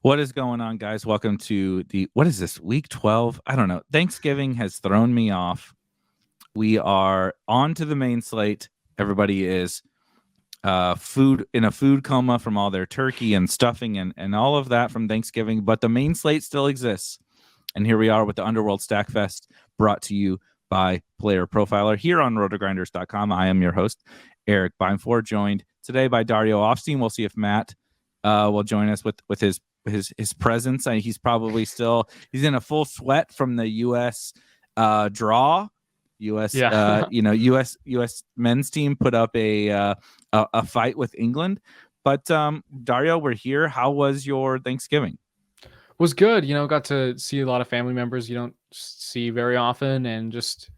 What is going on, guys? Welcome to what is this, week 12? I don't know. Thanksgiving has thrown me off. We are on to the main slate. Everybody is food in a food coma from all their turkey and stuffing and all of that from Thanksgiving, but the main slate still exists. And here we are with the Underworld Stack Fest, brought to you by Player Profiler here on RotoGrinders.com. I am your host, Erik Beimfohr, joined today by Dario Offstein. We'll see if Matt will join us with his presence. He's probably he's in a full sweat from the U.S. Draw. U.S. men's team put up a fight with England. But Dario, we're here. How was your Thanksgiving? Was good. Got to see a lot of family members you don't see very often, and just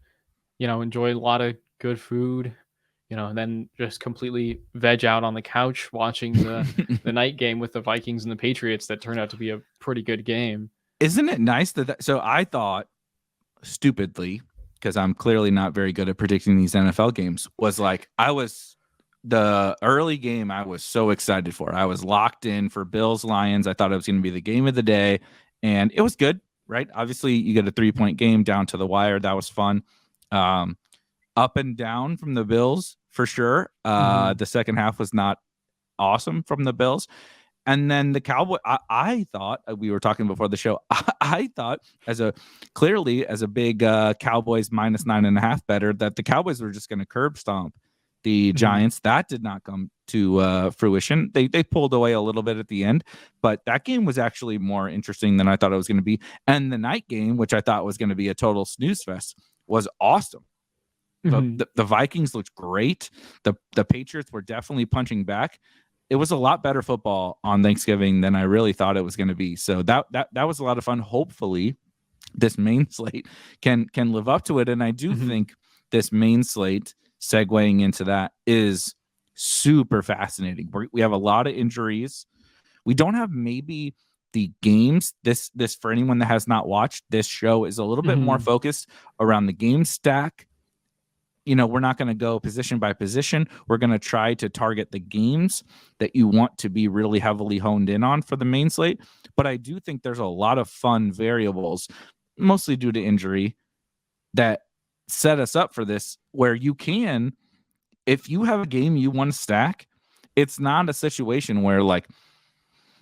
enjoy a lot of good food. And then just completely veg out on the couch watching the night game with the Vikings and the Patriots that turned out to be a pretty good game. Isn't it nice so I thought, stupidly, because I'm clearly not very good at predicting these NFL games, was like the early game I was so excited for. I was locked in for Bills-Lions. I thought it was going to be the game of the day, and it was good, right? Obviously, you get a 3-point game down to the wire. That was fun. Up and down from the Bills, for sure. The second half was not awesome from the Bills. And then the Cowboys, I thought, we were talking before the show, I thought as a big Cowboys -9.5 better, that the Cowboys were just going to curb stomp the Giants. That did not come to fruition. They pulled away a little bit at the end, but that game was actually more interesting than I thought it was going to be. And the night game, which I thought was going to be a total snooze fest, was awesome. The Vikings looked great. The Patriots were definitely punching back. It was a lot better football on Thanksgiving than I really thought it was going to be. So that was a lot of fun. Hopefully, this main slate can live up to it. And I do think this main slate, segueing into that, is super fascinating. We have a lot of injuries. We don't have maybe the games. This for anyone that has not watched, this show is a little bit more focused around the game stack. We're not going to go position by position. We're going to try to target the games that you want to be really heavily honed in on for the main slate. But I do think there's a lot of fun variables, mostly due to injury, that set us up for this, where you can, if you have a game you want to stack, it's not a situation where like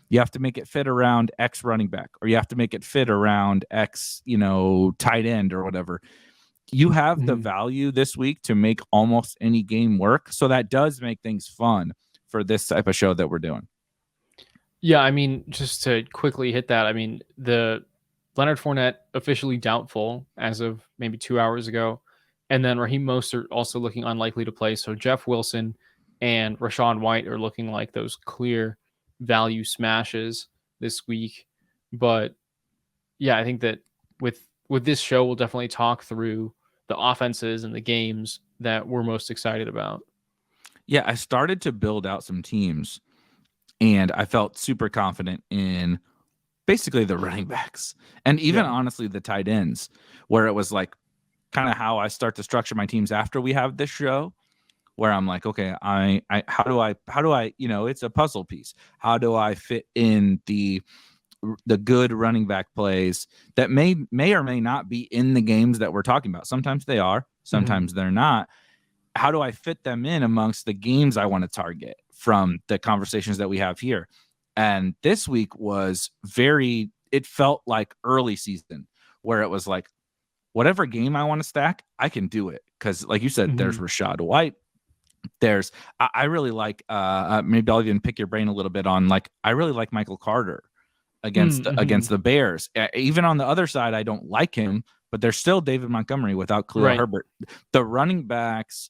you have to make it fit around X running back, or you have to make it fit around X, tight end or whatever. You have the value this week to make almost any game work. So that does make things fun for this type of show that we're doing. Yeah, just to quickly hit that, the Leonard Fournette officially doubtful as of maybe 2 hours ago. And then Raheem Mostert also looking unlikely to play. So Jeff Wilson and Rachaad White are looking like those clear value smashes this week. But yeah, I think that with this show, we'll definitely talk through the offenses and the games that we're most excited about. Yeah, I started to build out some teams, and I felt super confident in basically the running backs, and even honestly the tight ends, where it was like kind of how I start to structure my teams after we have this show, where I'm like, okay, I how do I it's a puzzle piece. How do I fit in the good running back plays that may or may not be in the games that we're talking about? Sometimes they are, sometimes they're not. How do I fit them in amongst the games I want to target from the conversations that we have here? And this week was it felt like early season, where it was like, whatever game I want to stack, I can do it. Because like you said, there's Rachaad White. I really like, maybe I'll even pick your brain a little bit on, like, I really like Michael Carter against the Bears. Even on the other side, I don't like him, but there's still David Montgomery without Khalil Herbert. The running backs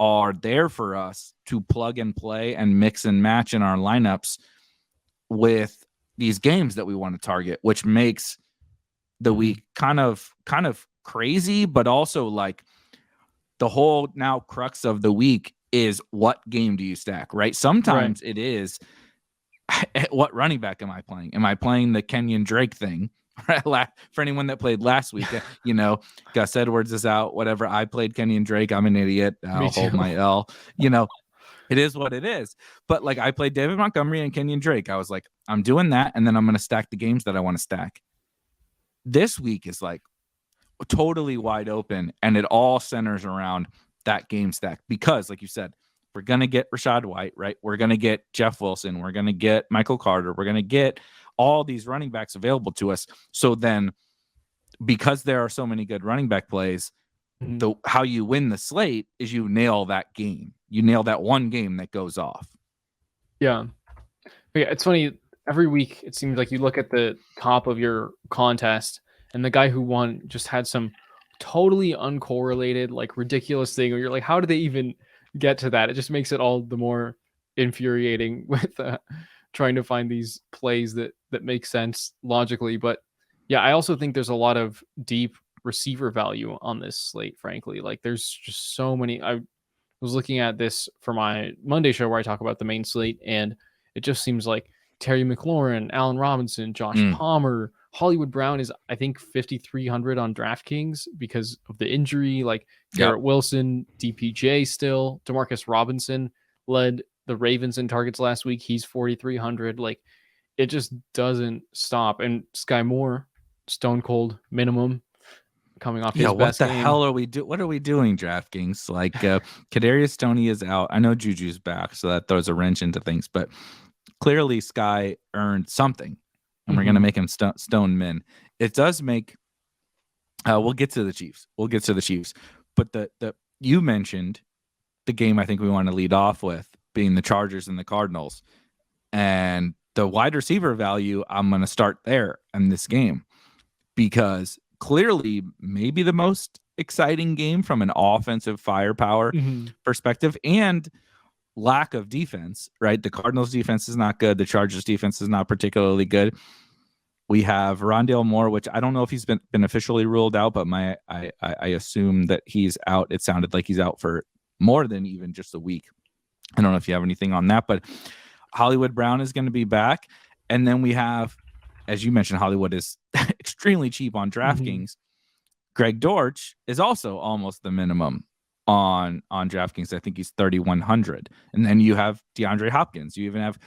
are there for us to plug and play and mix and match in our lineups with these games that we want to target, which makes the week kind of crazy, but also like the whole now crux of the week is, what game do you stack, right? Sometimes it is, what running back am I playing? Am I playing the Kenyon Drake thing? For anyone that played last week, Gus Edwards is out, whatever. I played Kenyon Drake. I'm an idiot. I'll hold my L. It is what it is. But like I played David Montgomery and Kenyon Drake. I was like, I'm doing that, and then I'm going to stack the games that I want to stack. This week is like totally wide open, and it all centers around that game stack because, like you said, we're going to get Rachaad White, right? We're going to get Jeff Wilson. We're going to get Michael Carter. We're going to get all these running backs available to us. So then, because there are so many good running back plays, how you win the slate is you nail that game. You nail that one game that goes off. Yeah. It's funny. Every week, it seems like you look at the top of your contest, and the guy who won just had some totally uncorrelated, like ridiculous thing where you're like, how did they even get to that? It just makes it all the more infuriating with trying to find these plays that make sense logically. But yeah, I also think there's a lot of deep receiver value on this slate, frankly. Like there's just so many. I was looking at this for my Monday show where I talk about the main slate, and it just seems like Terry McLaurin, Allen Robinson, Josh Palmer, Hollywood Brown is, I think, 5,300 on DraftKings because of the injury. Like Garrett Wilson, DPJ still. Demarcus Robinson led the Ravens in targets last week. He's 4,300. Like it just doesn't stop. And Sky Moore, stone cold minimum, coming off his best game. What the hell are we doing? What are we doing, DraftKings? Like Kadarius Toney is out. I know Juju's back, so that throws a wrench into things. But clearly, Sky earned something, and we're going to make him stone min. It does make. We'll get to the Chiefs. But the you mentioned the game I think we want to lead off with being the Chargers and the Cardinals, and the wide receiver value. I'm going to start there in this game because clearly maybe the most exciting game from an offensive firepower perspective and lack of defense, right? The Cardinals defense is not good. The Chargers defense is not particularly good. We have Rondale Moore, which I don't know if he's been officially ruled out, but I assume that he's out. It sounded like he's out for more than even just a week. I don't know if you have anything on that, but Hollywood Brown is going to be back. And then we have, as you mentioned, Hollywood is extremely cheap on DraftKings. Greg Dortch is also almost the minimum on DraftKings. I think he's 3,100. And then you have DeAndre Hopkins. You even have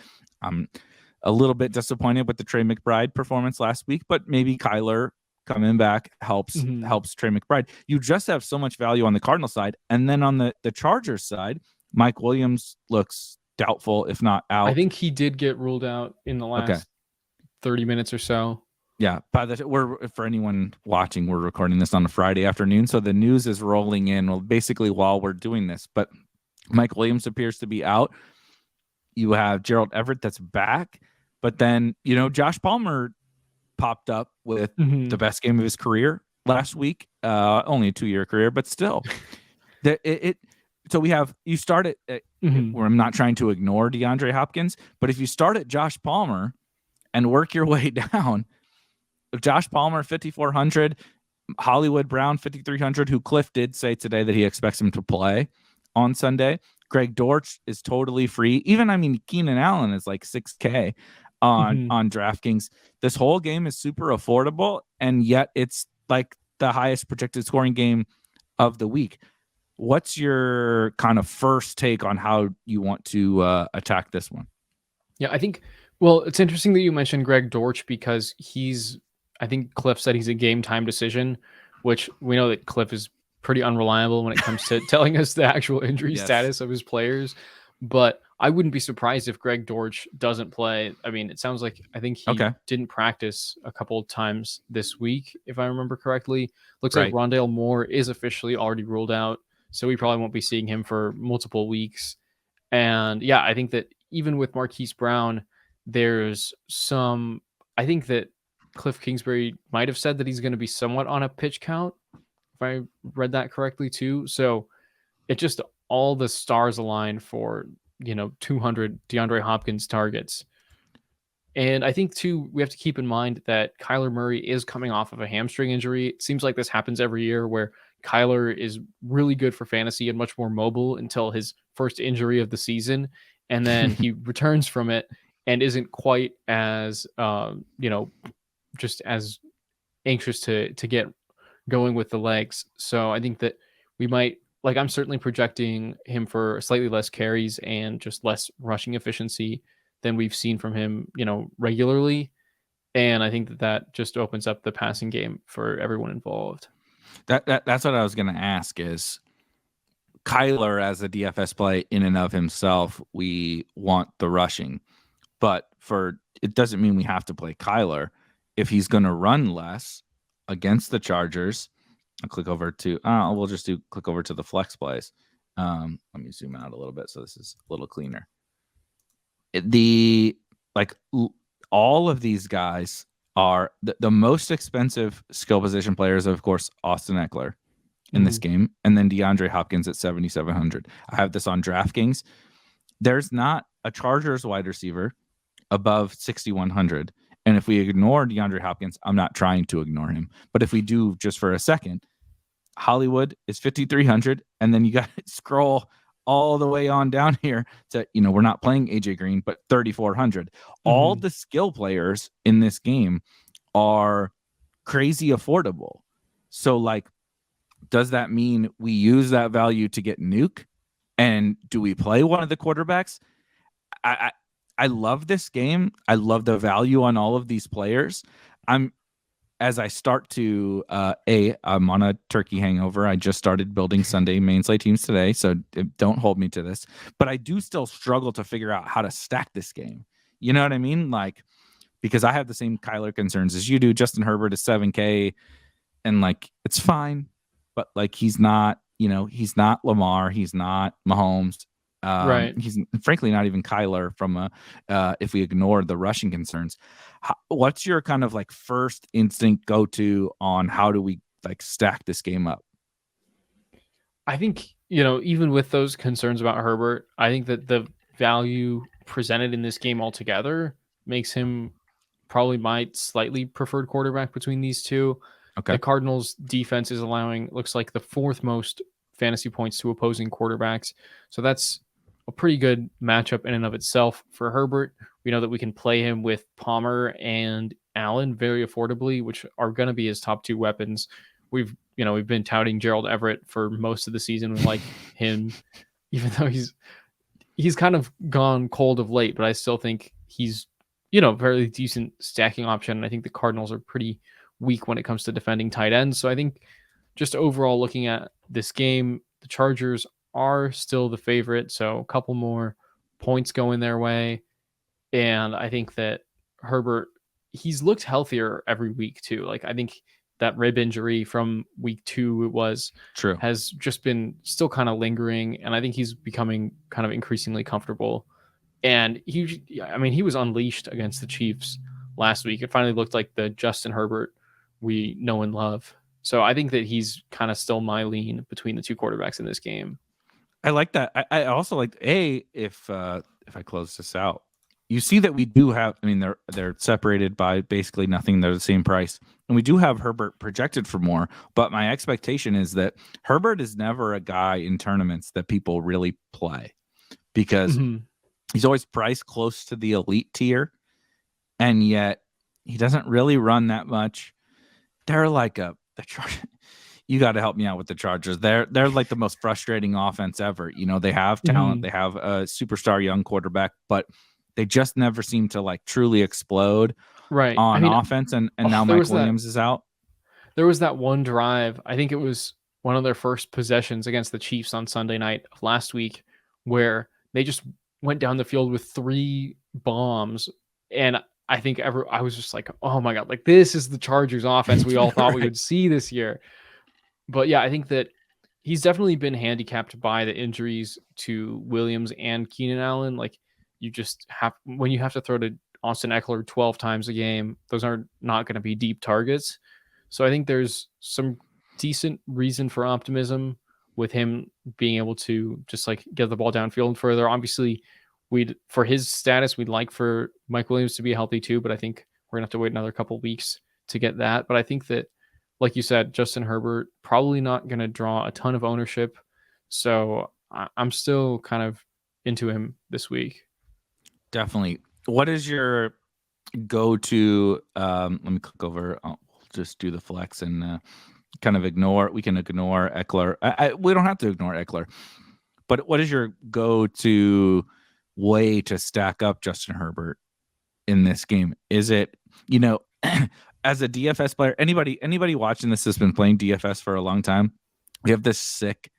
a little bit disappointed with the Trey McBride performance last week, but maybe Kyler coming back helps Trey McBride. You just have so much value on the Cardinal side. And then on the Chargers side, Mike Williams looks doubtful, if not out. I think he did get ruled out in the last 30 minutes or so. Yeah, for anyone watching, we're recording this on a Friday afternoon, so the news is rolling in basically while we're doing this. But Mike Williams appears to be out. You have Gerald Everett that's back, but then Josh Palmer popped up with the best game of his career last week. Only a 2-year career, but still, So we have you start at where I'm not trying to ignore DeAndre Hopkins, but if you start at Josh Palmer and work your way down. Josh Palmer, 5,400, Hollywood Brown, 5,300, who Cliff did say today that he expects him to play on Sunday. Greg Dortch is totally free. Even, Keenan Allen is like 6K on DraftKings. This whole game is super affordable, and yet it's like the highest projected scoring game of the week. What's your kind of first take on how you want to attack this one? Yeah, I think, it's interesting that you mentioned Greg Dortch because I think Cliff said he's a game time decision, which we know that Cliff is pretty unreliable when it comes to telling us the actual injury status of his players. But I wouldn't be surprised if Greg Dortch doesn't play. It sounds like I think he didn't practice a couple of times this week, if I remember correctly. Looks like Rondale Moore is officially already ruled out, so we probably won't be seeing him for multiple weeks. And yeah, I think that even with Marquise Brown, there's some, I think that Cliff Kingsbury might have said that he's going to be somewhat on a pitch count, if I read that correctly too. So it just all the stars align for 200 DeAndre Hopkins targets. And I think too we have to keep in mind that Kyler Murray is coming off of a hamstring injury. It seems like this happens every year where Kyler is really good for fantasy and much more mobile until his first injury of the season, and then he returns from it and isn't quite as just as anxious to get going with the legs. So I think that we might like I'm certainly projecting him for slightly less carries and just less rushing efficiency than we've seen from him, regularly. And I think that just opens up the passing game for everyone involved. That's what I was going to ask is Kyler as a DFS play in and of himself, we want the rushing, but it doesn't mean we have to play Kyler. If he's going to run less against the Chargers, I'll click over to, click over to the flex plays. Let me zoom out a little bit so this is a little cleaner. All of these guys are the most expensive skill position players, of course, Austin Eckler in this game, and then DeAndre Hopkins at 7,700. I have this on DraftKings. There's not a Chargers wide receiver above 6,100. And if we ignore DeAndre Hopkins, I'm not trying to ignore him, but if we do just for a second, Hollywood is 5,300, and then you got to scroll all the way on down here to, we're not playing AJ Green, but 3,400. All the skill players in this game are crazy affordable. So, like, does that mean we use that value to get Nuke? And do we play one of the quarterbacks? I love this game. I love the value on all of these players. As I start to, I'm on a turkey hangover. I just started building Sunday main slate teams today, so don't hold me to this. But I do still struggle to figure out how to stack this game. You know what I mean? Like, because I have the same Kyler concerns as you do. Justin Herbert is 7K, and like it's fine, but like he's not Lamar, he's not Mahomes. Right. He's frankly not even Kyler from if we ignore the rushing concerns. What's your kind of like first instinct go-to on how do we like stack this game up? I think, even with those concerns about Herbert, I think that the value presented in this game altogether makes him probably my slightly preferred quarterback between these two. Okay. The Cardinals defense is allowing, looks like, the fourth most fantasy points to opposing quarterbacks. So that's a pretty good matchup in and of itself for Herbert. We know that we can play him with Palmer and Allen very affordably, which are going to be his top two weapons. We've been touting Gerald Everett for most of the season. We like him, even though he's kind of gone cold of late, but I still think he's, very decent stacking option. I think the Cardinals are pretty weak when it comes to defending tight ends. So I think just overall looking at this game, the Chargers are still the favorite. So a couple more points going their way. And I think that Herbert, he's looked healthier every week too. Like I think that rib injury from week 2 has just been still kind of lingering. And I think he's becoming kind of increasingly comfortable. And he was unleashed against the Chiefs last week. It finally looked like the Justin Herbert we know and love. So I think that he's kind of still my lean between the two quarterbacks in this game. I like that. I also like if I close this out, you see that we do have. I mean, they're separated by basically nothing. They're the same price, and we do have Herbert projected for more. But my expectation is that Herbert is never a guy in tournaments that people really play because he's always priced close to the elite tier, and yet he doesn't really run that much. They're like you got to help me out with the Chargers. They're like the most frustrating offense ever. They have talent. They have a superstar young quarterback, but they just never seem to like truly explode on offense. And now Mike Williams is out. There was that one drive. I think it was one of their first possessions against the Chiefs on Sunday night of last week where they just went down the field with 3 bombs. And I think I was just like, oh my God, like this is the Chargers offense we all thought we would see this year. But yeah, I think that he's definitely been handicapped by the injuries to Williams and Keenan Allen. Like when you have to throw to Austin Eckler 12 times a game, those are not going to be deep targets. So I think there's some decent reason for optimism with him being able to just like get the ball downfield further. Obviously, for his status, we'd like for Mike Williams to be healthy too, but I think we're gonna have to wait another couple of weeks to get that. But I think that, like you said, Justin Herbert probably not gonna draw a ton of ownership, so I'm still kind of into him this week. Definitely. What is your go-to? Let me click over. I'll just do the flex and kind of we can ignore Eckler. We don't have to ignore Eckler. But what is your go-to way to stack up Justin Herbert in this game? Is it, as a DFS player, anybody watching this has been playing DFS for a long time. We have this sick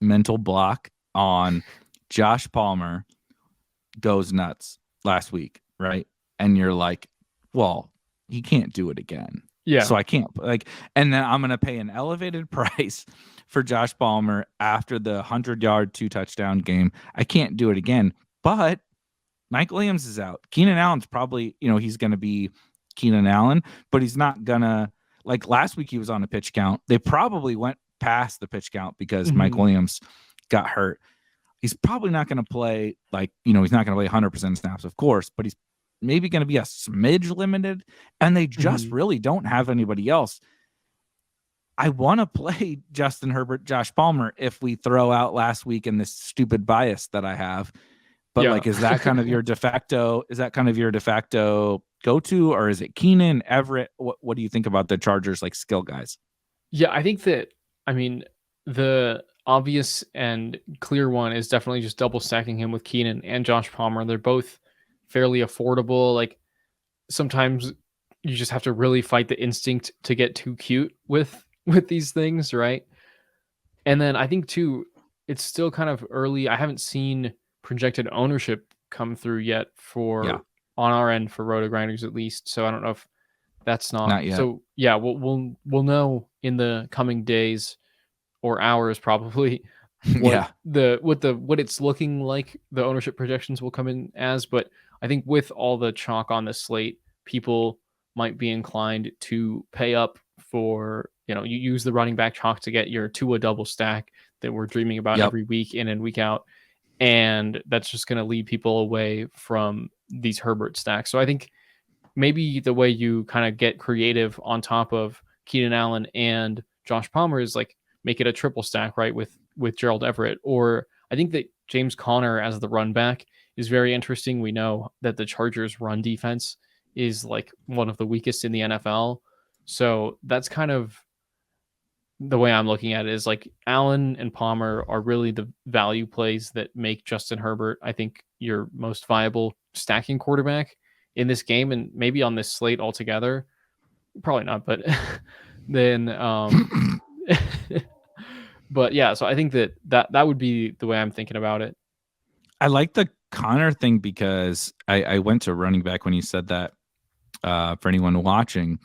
mental block on Josh Palmer goes nuts last week, right? And you're like, well, he can't do it again. Yeah. So I can't and then I'm going to pay an elevated price for Josh Palmer after the 100-yard 2-touchdown game. I can't do it again. But Mike Williams is out. Keenan Allen's probably, he's going to be Keenan Allen, but he's not going to, like last week he was on a pitch count. They probably went past the pitch count because Mike Williams got hurt. He's probably not going to play he's not going to play 100% snaps, of course, but he's maybe going to be a smidge limited, and they just really don't have anybody else. I want to play Justin Herbert, Josh Palmer if we throw out last week in this stupid bias that I have. But is that kind of your de facto? Is that kind of your de facto go-to, or is it Keenan, Everett? What do you think about the Chargers skill guys? Yeah, I think that the obvious and clear one is definitely just double stacking him with Keenan and Josh Palmer. They're both fairly affordable. Sometimes you just have to really fight the instinct to get too cute with these things, right? And then I think too, it's still kind of early. I haven't seen projected ownership come through yet on our end for RotoGrinders at least. So I don't know if that's not yet. So yeah, we'll know in the coming days or hours probably what it's looking like the ownership projections will come in as. But I think with all the chalk on the slate, people might be inclined to pay up for, you use the running back chalk to get your Tua double stack that we're dreaming about every week in and week out. And that's just going to lead people away from these Herbert stacks. So I think maybe the way you kind of get creative on top of Keenan Allen and Josh Palmer is make it a triple stack, right? With Gerald Everett. Or I think that James Conner as the run back is very interesting. We know that the Chargers run defense is one of the weakest in the NFL. So that's kind of the way I'm looking at it, is Allen and Palmer are really the value plays that make Justin Herbert, I think, your most viable stacking quarterback in this game, and maybe on this slate altogether. Probably not, but then but yeah, so I think that would be the way I'm thinking about it. I like the Connor thing because I went to running back when you said that, for anyone watching,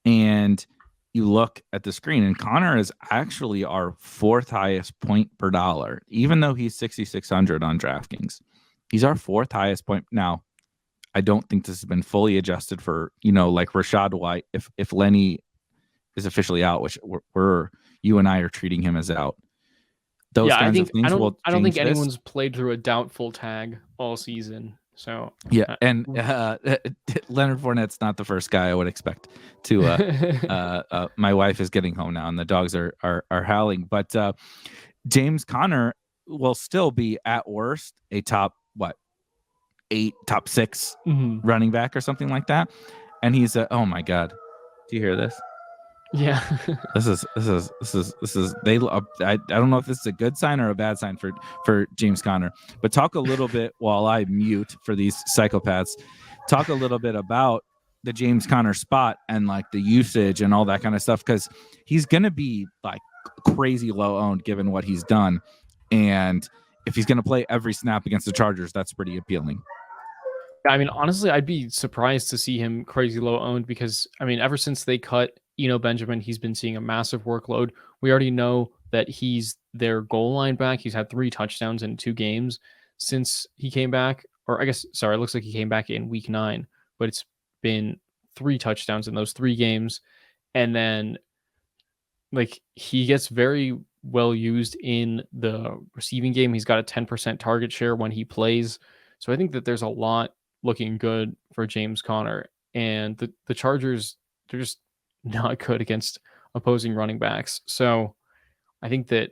and you look at the screen, and Connor is actually our fourth highest point per dollar, even though he's 6,600 on DraftKings. He's our fourth highest point. Now, I don't think this has been fully adjusted for, Rachaad White, if Lenny is officially out, which you and I are treating him as out. Those kinds of things. I don't think anyone's played through a doubtful tag all season. So yeah, and Leonard Fournette's not the first guy I would expect to. My wife is getting home now, and the dogs are howling. But James Conner will still be at worst a top 8, top 6 running back or something like that. And he's oh my god, do you hear this? Yeah. This is I don't know if this is a good sign or a bad sign for James Conner. But talk a little bit while I mute for these psychopaths. Talk a little bit about the James Conner spot and the usage and all that kind of stuff, because he's gonna be crazy low owned given what he's done. And if he's gonna play every snap against the Chargers, that's pretty appealing. I mean, honestly, I'd be surprised to see him crazy low owned because, ever since they cut Eno Benjamin, he's been seeing a massive workload. We already know that he's their goal line back. He's had 3 touchdowns in 2 games since he came back. Or it looks like he came back in week 9, but it's been 3 touchdowns in those 3 games. And then he gets very well used in the receiving game. He's got a 10% target share when he plays. So I think that there's a lot looking good for James Conner. And the Chargers, they're just not good against opposing running backs. So I think that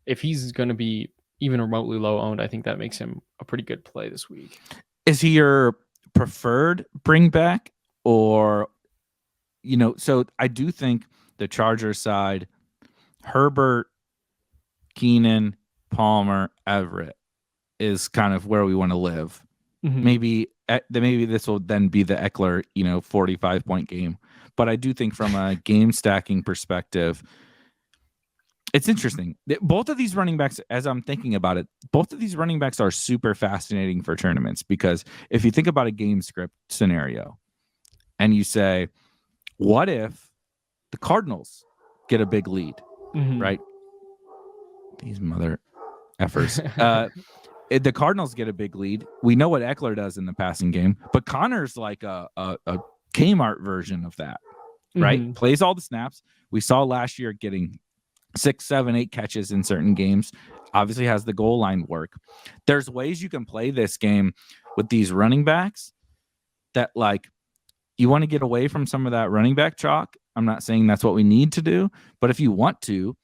if he's going to be even remotely low owned, I think that makes him a pretty good play this week. Is he your preferred bring back? Or, so I do think the Chargers side, Herbert, Keenan, Palmer, Everett is kind of where we want to live. Mhm. Maybe this will then be the Eckler, 45-point game. But I do think from a game stacking perspective, it's interesting. Both of these running backs, as I'm thinking about it, both of these running backs are super fascinating for tournaments because if you think about a game script scenario and you say, what if the Cardinals get a big lead, right? These mother effers. The Cardinals get a big lead. We know what Eckler does in the passing game, but Connor's like a Kmart version of that, right? Plays all the snaps. We saw last year getting 6, 7, 8 catches in certain games. Obviously has the goal line work. There's ways you can play this game with these running backs that like you want to get away from some of that running back chalk. I'm not saying that's what we need to do, but if you want to,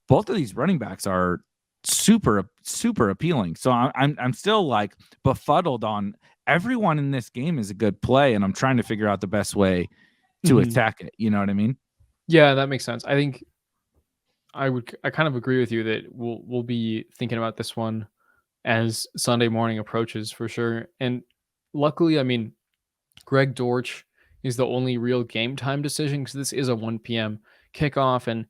both of these running backs are super appealing. So I'm still like befuddled on everyone in this game is a good play, and I'm trying to figure out the best way to attack it. You know what I mean? Yeah, that makes sense. I think I kind of agree with you that we'll be thinking about this one as Sunday morning approaches for sure. And luckily, I mean, Greg Dortch is the only real game time decision because this is a 1 p.m. kickoff, and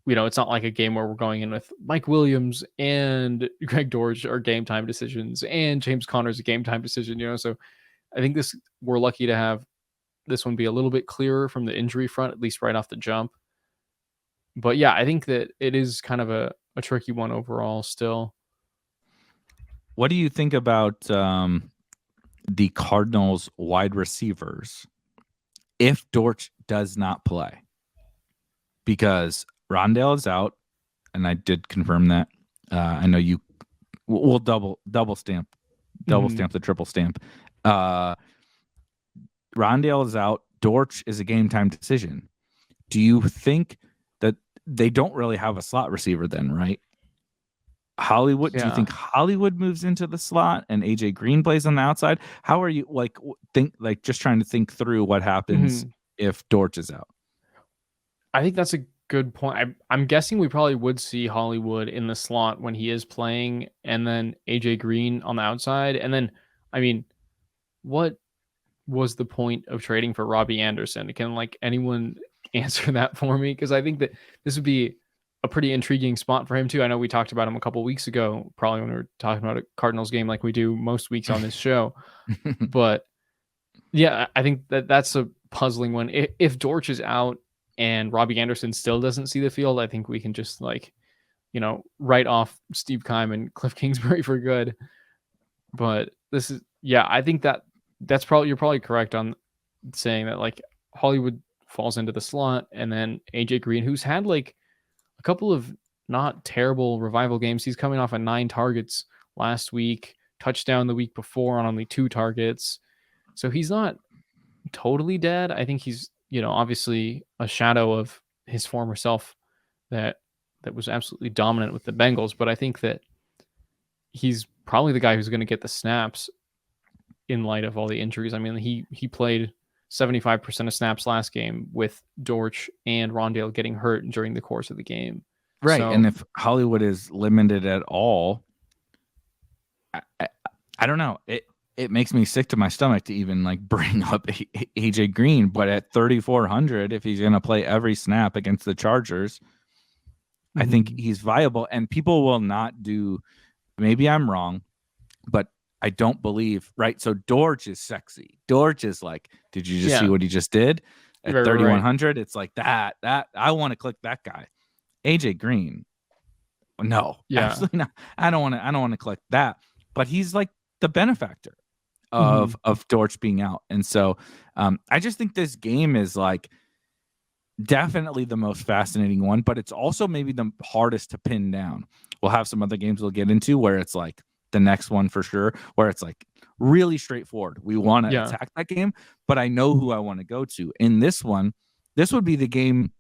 it's not like a game where we're going in with Mike Williams and Greg Dortch are game time decisions and James Conner's a game time decision, so I think we're lucky to have this one be a little bit clearer from the injury front, at least right off the jump. But yeah, I think that it is kind of a tricky one overall still. What do you think about the Cardinals wide receivers if Dortch does not play? Because Rondale is out, and I did confirm that. I know you will double stamp the triple stamp. Rondale is out. Dortch is a game time decision. Do you think that they don't really have a slot receiver then, right? Hollywood, Do you think Hollywood moves into the slot and AJ Green plays on the outside? How are you just trying to think through what happens if Dortch is out? I think that's a good point. I'm guessing we probably would see Hollywood in the slot when he is playing, and then AJ Green on the outside. And then, I mean, what was the point of trading for Robbie Anderson? Can anyone answer that for me? Because I think that this would be a pretty intriguing spot for him too. I know we talked about him a couple weeks ago, probably when we were talking about a Cardinals game like we do most weeks on this show. But yeah, I think that's a puzzling one. If Dortch is out and Robbie Anderson still doesn't see the field, I think we can just write off Steve Keim and Cliff Kingsbury for good. But I think that's probably, you're probably correct on saying that Hollywood falls into the slot, and then AJ Green, who's had a couple of not terrible revival games. He's coming off 9 targets last week, touchdown the week before on only 2 targets. So he's not totally dead. I think he's, obviously a shadow of his former self that was absolutely dominant with the Bengals. But I think that he's probably the guy who's going to get the snaps in light of all the injuries. I mean, he played 75% of snaps last game with Dortch and Rondale getting hurt during the course of the game. Right. So, and if Hollywood is limited at all, I don't know. It makes me sick to my stomach to even bring up AJ Green, but at 3,400, if he's going to play every snap against the Chargers, I think he's viable, and people will not do, maybe I'm wrong, but I don't believe, right? So Dortch is sexy. Dortch is did you just see what he just did at 3,100? Right. It's that I want to click that guy. AJ Green, no, absolutely not. I don't want to click that, but he's the benefactor of Dortch being out. And so I just think this game is definitely the most fascinating one, but it's also maybe the hardest to pin down. We'll have some other games we'll get into where it's the next one for sure, where it's really straightforward. We want to attack that game, but I know who I want to go to. In this one, this would be the game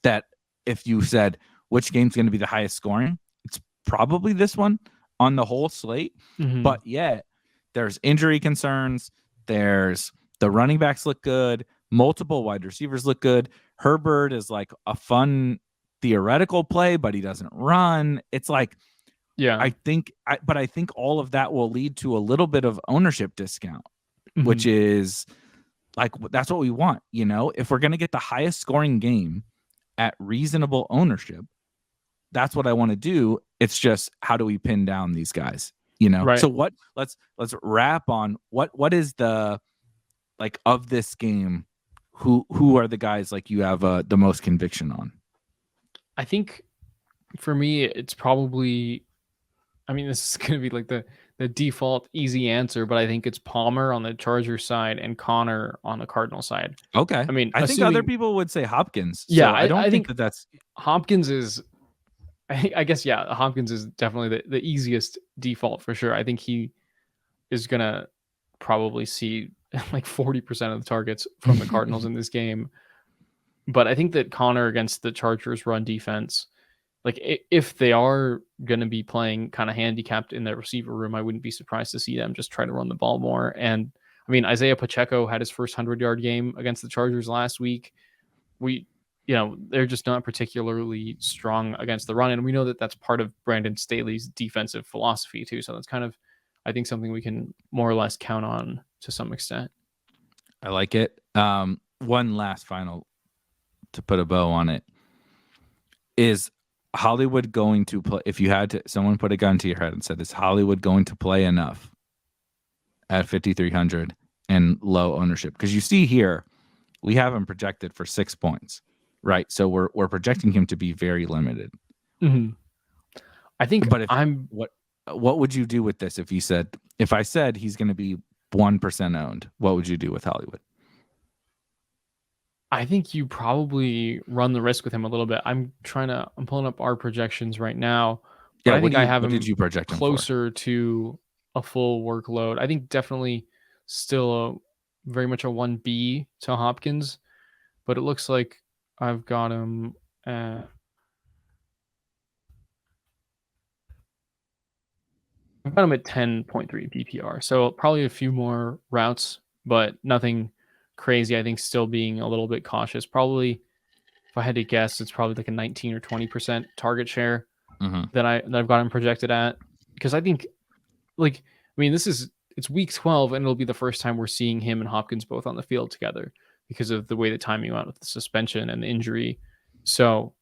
that if you said which game's going to be the highest scoring, it's probably this one on the whole slate. But yet there's injury concerns. There's the running backs look good. multiple wide receivers look good. Herbert is like a fun theoretical play, but he doesn't run. It's like, Yeah. I think all of that will lead to a little bit of ownership discount, which is like, that's what we want. If we're going to get the highest scoring game at reasonable ownership, that's what I want to do. It's just, how do we pin down these guys? Right. So let's wrap on what is the, like, of this game, who are the guys like you have the most conviction on? I think for me, it's probably, I mean, this is going to be like the default easy answer, but I think it's Palmer on the Chargers side and Connor on the Cardinal side. Okay. I mean, I think other people would say Hopkins. So yeah, I don't think that's Hopkins is, I guess, yeah, Hopkins is definitely the easiest default for sure. I think he is going to probably see like 40% of the targets from the Cardinals in this game. But I think that Connor against the Chargers run defense, like if they are going to be playing kind of handicapped in their receiver room, I wouldn't be surprised to see them just try to run the ball more. And I mean, Isaiah Pacheco had his first 100-yard game against the Chargers last week. They're just not particularly strong against the run. And we know that that's part of Brandon Staley's defensive philosophy too. So that's kind of, I think, something we can more or less count on to some extent. I like it. One last final to put a bow on it. Is Hollywood going to play? If you had to, someone put a gun to your head and said, is Hollywood going to play enough at 5,300 and low ownership? Because you see here, we have him projected for 6 points, right? So we're projecting him to be very limited. I think, but what would you do with this if I said he's going to be 1% owned? What would you do with Hollywood? I think you probably run the risk with him a little bit. I'm pulling up our projections right now. But I think I have him closer to a full workload. I think definitely still very much a 1B to Hopkins, but it looks like I've got him at, I've got him at 10.3 PPR. So probably a few more routes, but nothing crazy. I think still being a little bit cautious. Probably, if I had to guess, it's probably like a 19 or 20% target share that I've got him projected at. Because I think, it's week 12, and it'll be the first time we're seeing him and Hopkins both on the field together because of the way the timing went with the suspension and the injury. So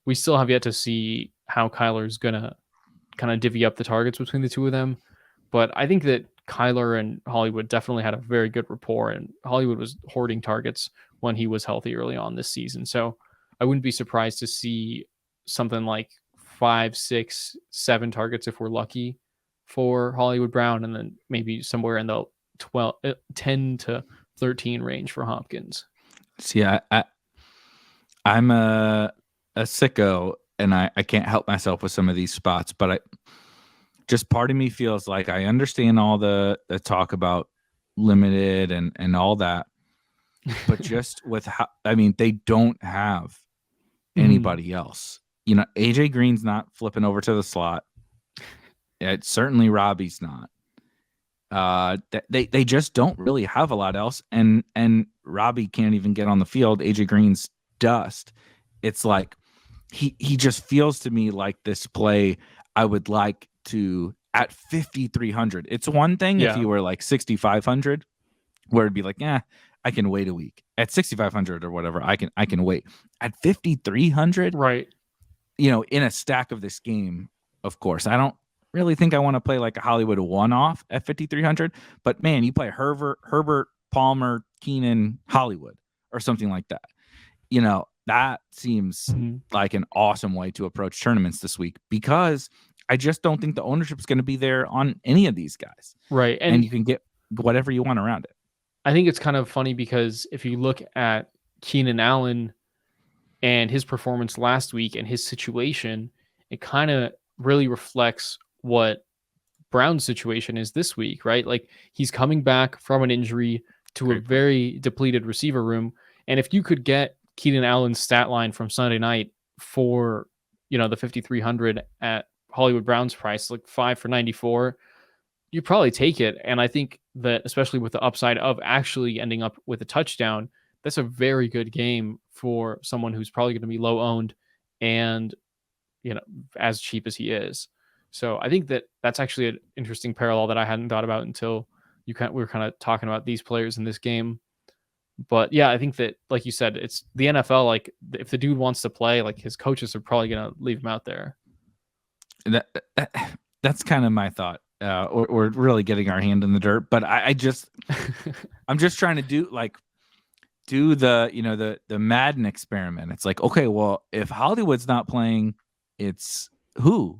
we still have yet to see how Kyler's gonna kind of divvy up the targets between the two of them. But I think that Kyler and Hollywood definitely had a very good rapport, and Hollywood was hoarding targets when he was healthy early on this season. So I wouldn't be surprised to see something like 5, 6, 7 targets if we're lucky for Hollywood Brown, and then maybe somewhere in the 10 to 13 range for Hopkins. See, I'm a sicko, and I can't help myself with some of these spots, but just part of me feels like I understand all the talk about limited and all that, but just with how, they don't have anybody else. AJ Green's not flipping over to the slot. Certainly Robbie's not. They just don't really have a lot else, and Robbie can't even get on the field. AJ Green's dust. It's like he just feels to me like this play I would like to at 5,300. It's one thing if you were like 6,500, where it'd be like, I can wait a week. At 6,500 or whatever, I can wait. At 5,300, right? In a stack of this game, of course, I don't really think I want to play like a Hollywood one-off at 5,300. But man, you play Herbert, Palmer, Keenan, Hollywood, or something like that. That seems like an awesome way to approach tournaments this week, because I just don't think the ownership is going to be there on any of these guys. Right. And you can get whatever you want around it. I think it's kind of funny because if you look at Keenan Allen and his performance last week and his situation, it kind of really reflects what Brown's situation is this week, right? Like, he's coming back from an injury to a very depleted receiver room. And if you could get Keenan Allen's stat line from Sunday night for, the 5,300 at Hollywood Brown's price, like 5 for 94, you probably take it. And I think that especially with the upside of actually ending up with a touchdown, that's a very good game for someone who's probably going to be low owned and, as cheap as he is. So I think that's actually an interesting parallel that I hadn't thought about until we were kind of talking about these players in this game. But yeah, I think that, like you said, it's the NFL. Like, if the dude wants to play, like, his coaches are probably going to leave him out there. That's kind of my thought. We're really getting our hand in the dirt, but I'm just trying to do the Madden experiment. It's like, okay, well, if Hollywood's not playing, it's who,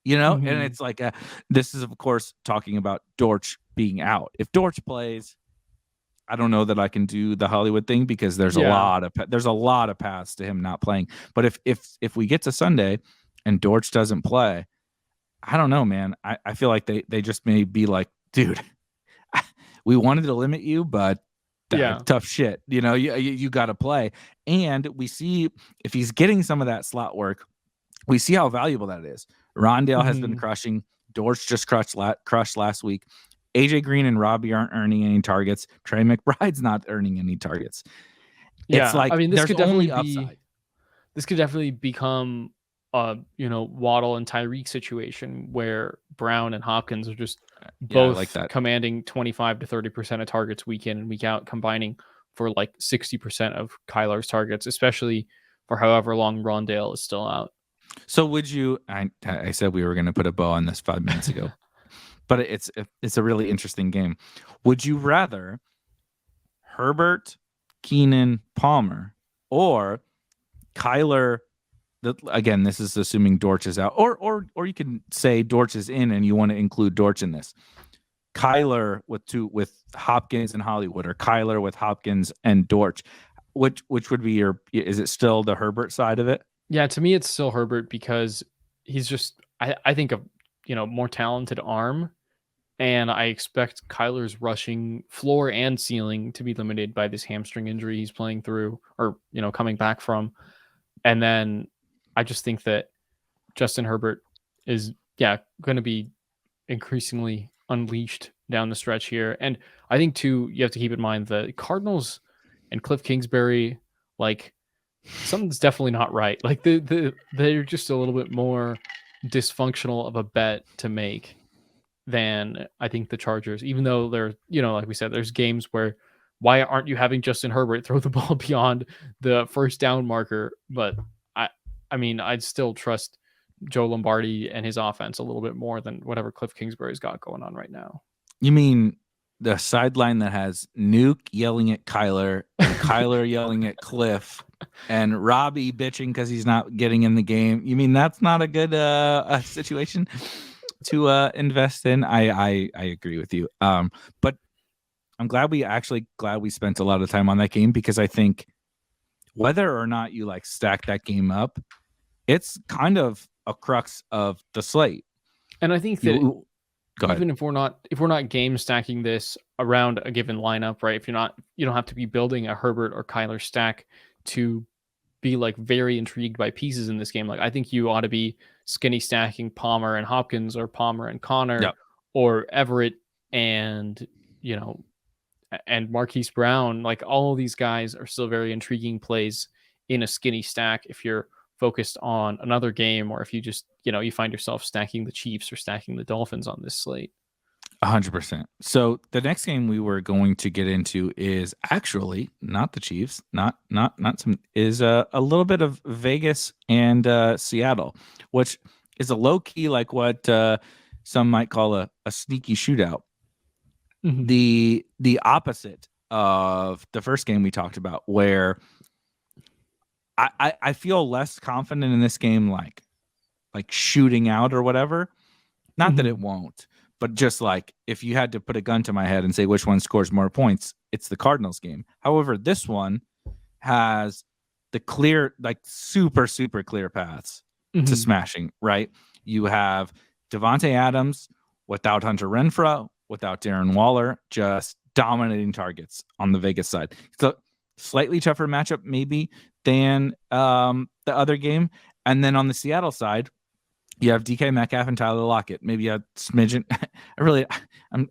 and it's like, this is of course talking about Dortch being out. If Dortch plays, I don't know that I can do the Hollywood thing because there's a lot of paths to him not playing. But if we get to Sunday and Dortch doesn't play, I don't know, man. I feel like they just may be like, dude, we wanted to limit you, but tough shit. You got to play. And we see if he's getting some of that slot work, we see how valuable that is. Rondale has been crushing. Dortch just crushed last week. AJ Green and Robbie aren't earning any targets. Trey McBride's not earning any targets. Yeah, it's like, this could definitely upside. This could definitely become a Waddle and Tyreek situation where Brown and Hopkins are just both like that, commanding 25 to 30% of targets week in and week out, combining for like 60% of Kyler's targets, especially for however long Rondale is still out. So would you? I said we were going to put a bow on this 5 minutes ago. But it's a really interesting game. Would you rather Herbert, Keenan, Palmer, or Kyler? Again, this is assuming Dortch is out, or you can say Dortch is in, and you want to include Dortch in this. Kyler with Hopkins and Hollywood, or Kyler with Hopkins and Dortch. Which would be your? Is it still the Herbert side of it? Yeah, to me, it's still Herbert because he's just I think of more talented arm. And I expect Kyler's rushing floor and ceiling to be limited by this hamstring injury he's playing through or, coming back from. And then I just think that Justin Herbert is, going to be increasingly unleashed down the stretch here. And I think, too, you have to keep in mind the Cardinals and Cliff Kingsbury, like, something's definitely not right. Like, they're just a little bit more dysfunctional of a bet to make than I think the Chargers, even though they're, like we said, there's games where why aren't you having Justin Herbert throw the ball beyond the first down marker? But I mean, I'd still trust Joe Lombardi and his offense a little bit more than whatever Cliff Kingsbury's got going on right now. You mean the sideline that has Nuke yelling at Kyler and Kyler yelling at Cliff and Robbie bitching because he's not getting in the game? You mean that's not a good situation to invest in? I agree with you. But I'm glad we spent a lot of time on that game, because I think whether or not you stack that game up, it's kind of a crux of the slate. And I think that even if we're not game stacking this around a given lineup, right? You don't have to be building a Herbert or Kyler stack to be very intrigued by pieces in this game. I think you ought to be skinny stacking Palmer and Hopkins, or Palmer and Connor, or Everett and and Marquise Brown. All of these guys are still very intriguing plays in a skinny stack if you're focused on another game, or if you just you find yourself stacking the Chiefs or stacking the Dolphins on this slate. 100%. So the next game we were going to get into is actually not the Chiefs, not some, is a little bit of Vegas and Seattle, which is a low key, what some might call a sneaky shootout. Mm-hmm. The opposite of the first game we talked about, where I feel less confident in this game, like shooting out or whatever. Not that it won't. But just if you had to put a gun to my head and say which one scores more points, it's the Cardinals game. However, this one has the clear, super, super clear paths to smashing, right? You have Devontae Adams without Hunter Renfrow, without Darren Waller, just dominating targets on the Vegas side. So slightly tougher matchup maybe than the other game. And then on the Seattle side, You have DK Metcalf and Tyler Lockett. Maybe a smidgen.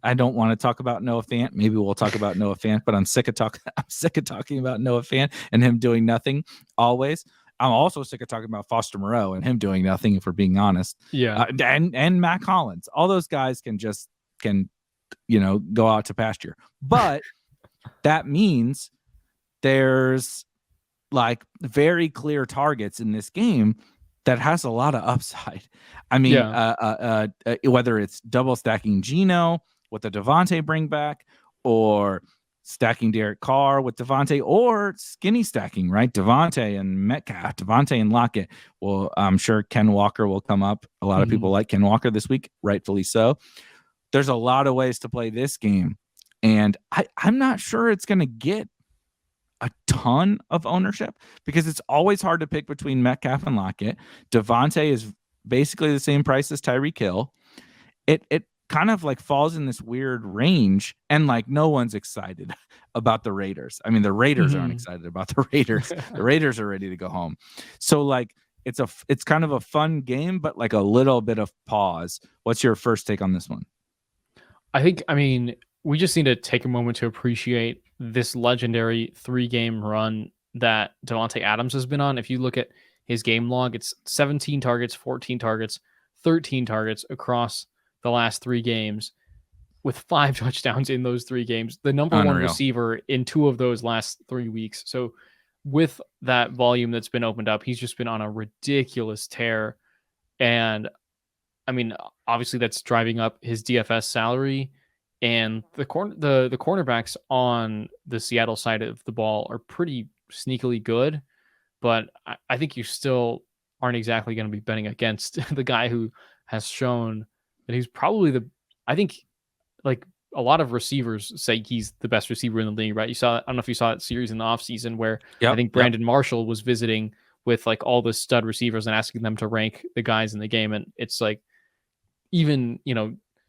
I don't want to talk about Noah Fant. Maybe we'll talk about Noah Fant, but I'm sick of talking about Noah Fant and him doing nothing always. I'm also sick of talking about Foster Moreau and him doing nothing, if we're being honest. Yeah. And Matt Collins. All those guys can go out to pasture. But that means there's like very clear targets in this game that has a lot of upside. I mean, whether it's double stacking Geno with the Devontae bring back, or stacking Derek Carr with Devontae, or skinny stacking, right? Devontae and Metcalf, Devontae and Lockett. Well, I'm sure Ken Walker will come up. A lot of people like Ken Walker this week, rightfully so. There's a lot of ways to play this game, and I'm not sure it's going to get a ton of ownership because it's always hard to pick between Metcalf and Lockett. Devontae is basically the same price as Tyreek Hill. It kind of like falls in this weird range, and like no one's excited about the Raiders. I mean, the Raiders aren't excited about the Raiders. The Raiders are ready to go home. So like it's kind of a fun game, but like a little bit of pause. What's your first take on this one? I mean, we just need to take a moment to appreciate this legendary 3-game run that Davante Adams has been on. If you look at his game log, it's 17 targets, 14 targets, 13 targets across the last 3 games with 5 touchdowns in those 3 games. The number one receiver in 2 of those last 3 weeks. So with that volume that's been opened up, he's just been on a ridiculous tear. And I mean, obviously that's driving up his DFS salary. And the cornerbacks on the Seattle side of the ball are pretty sneakily good, but I think you still aren't exactly going to be betting against the guy who has shown that he's probably I think like a lot of receivers say he's the best receiver in the league, right? I don't know if you saw that series in the offseason where I think Brandon Marshall was visiting with like all the stud receivers and asking them to rank the guys in the game. And it's like, even,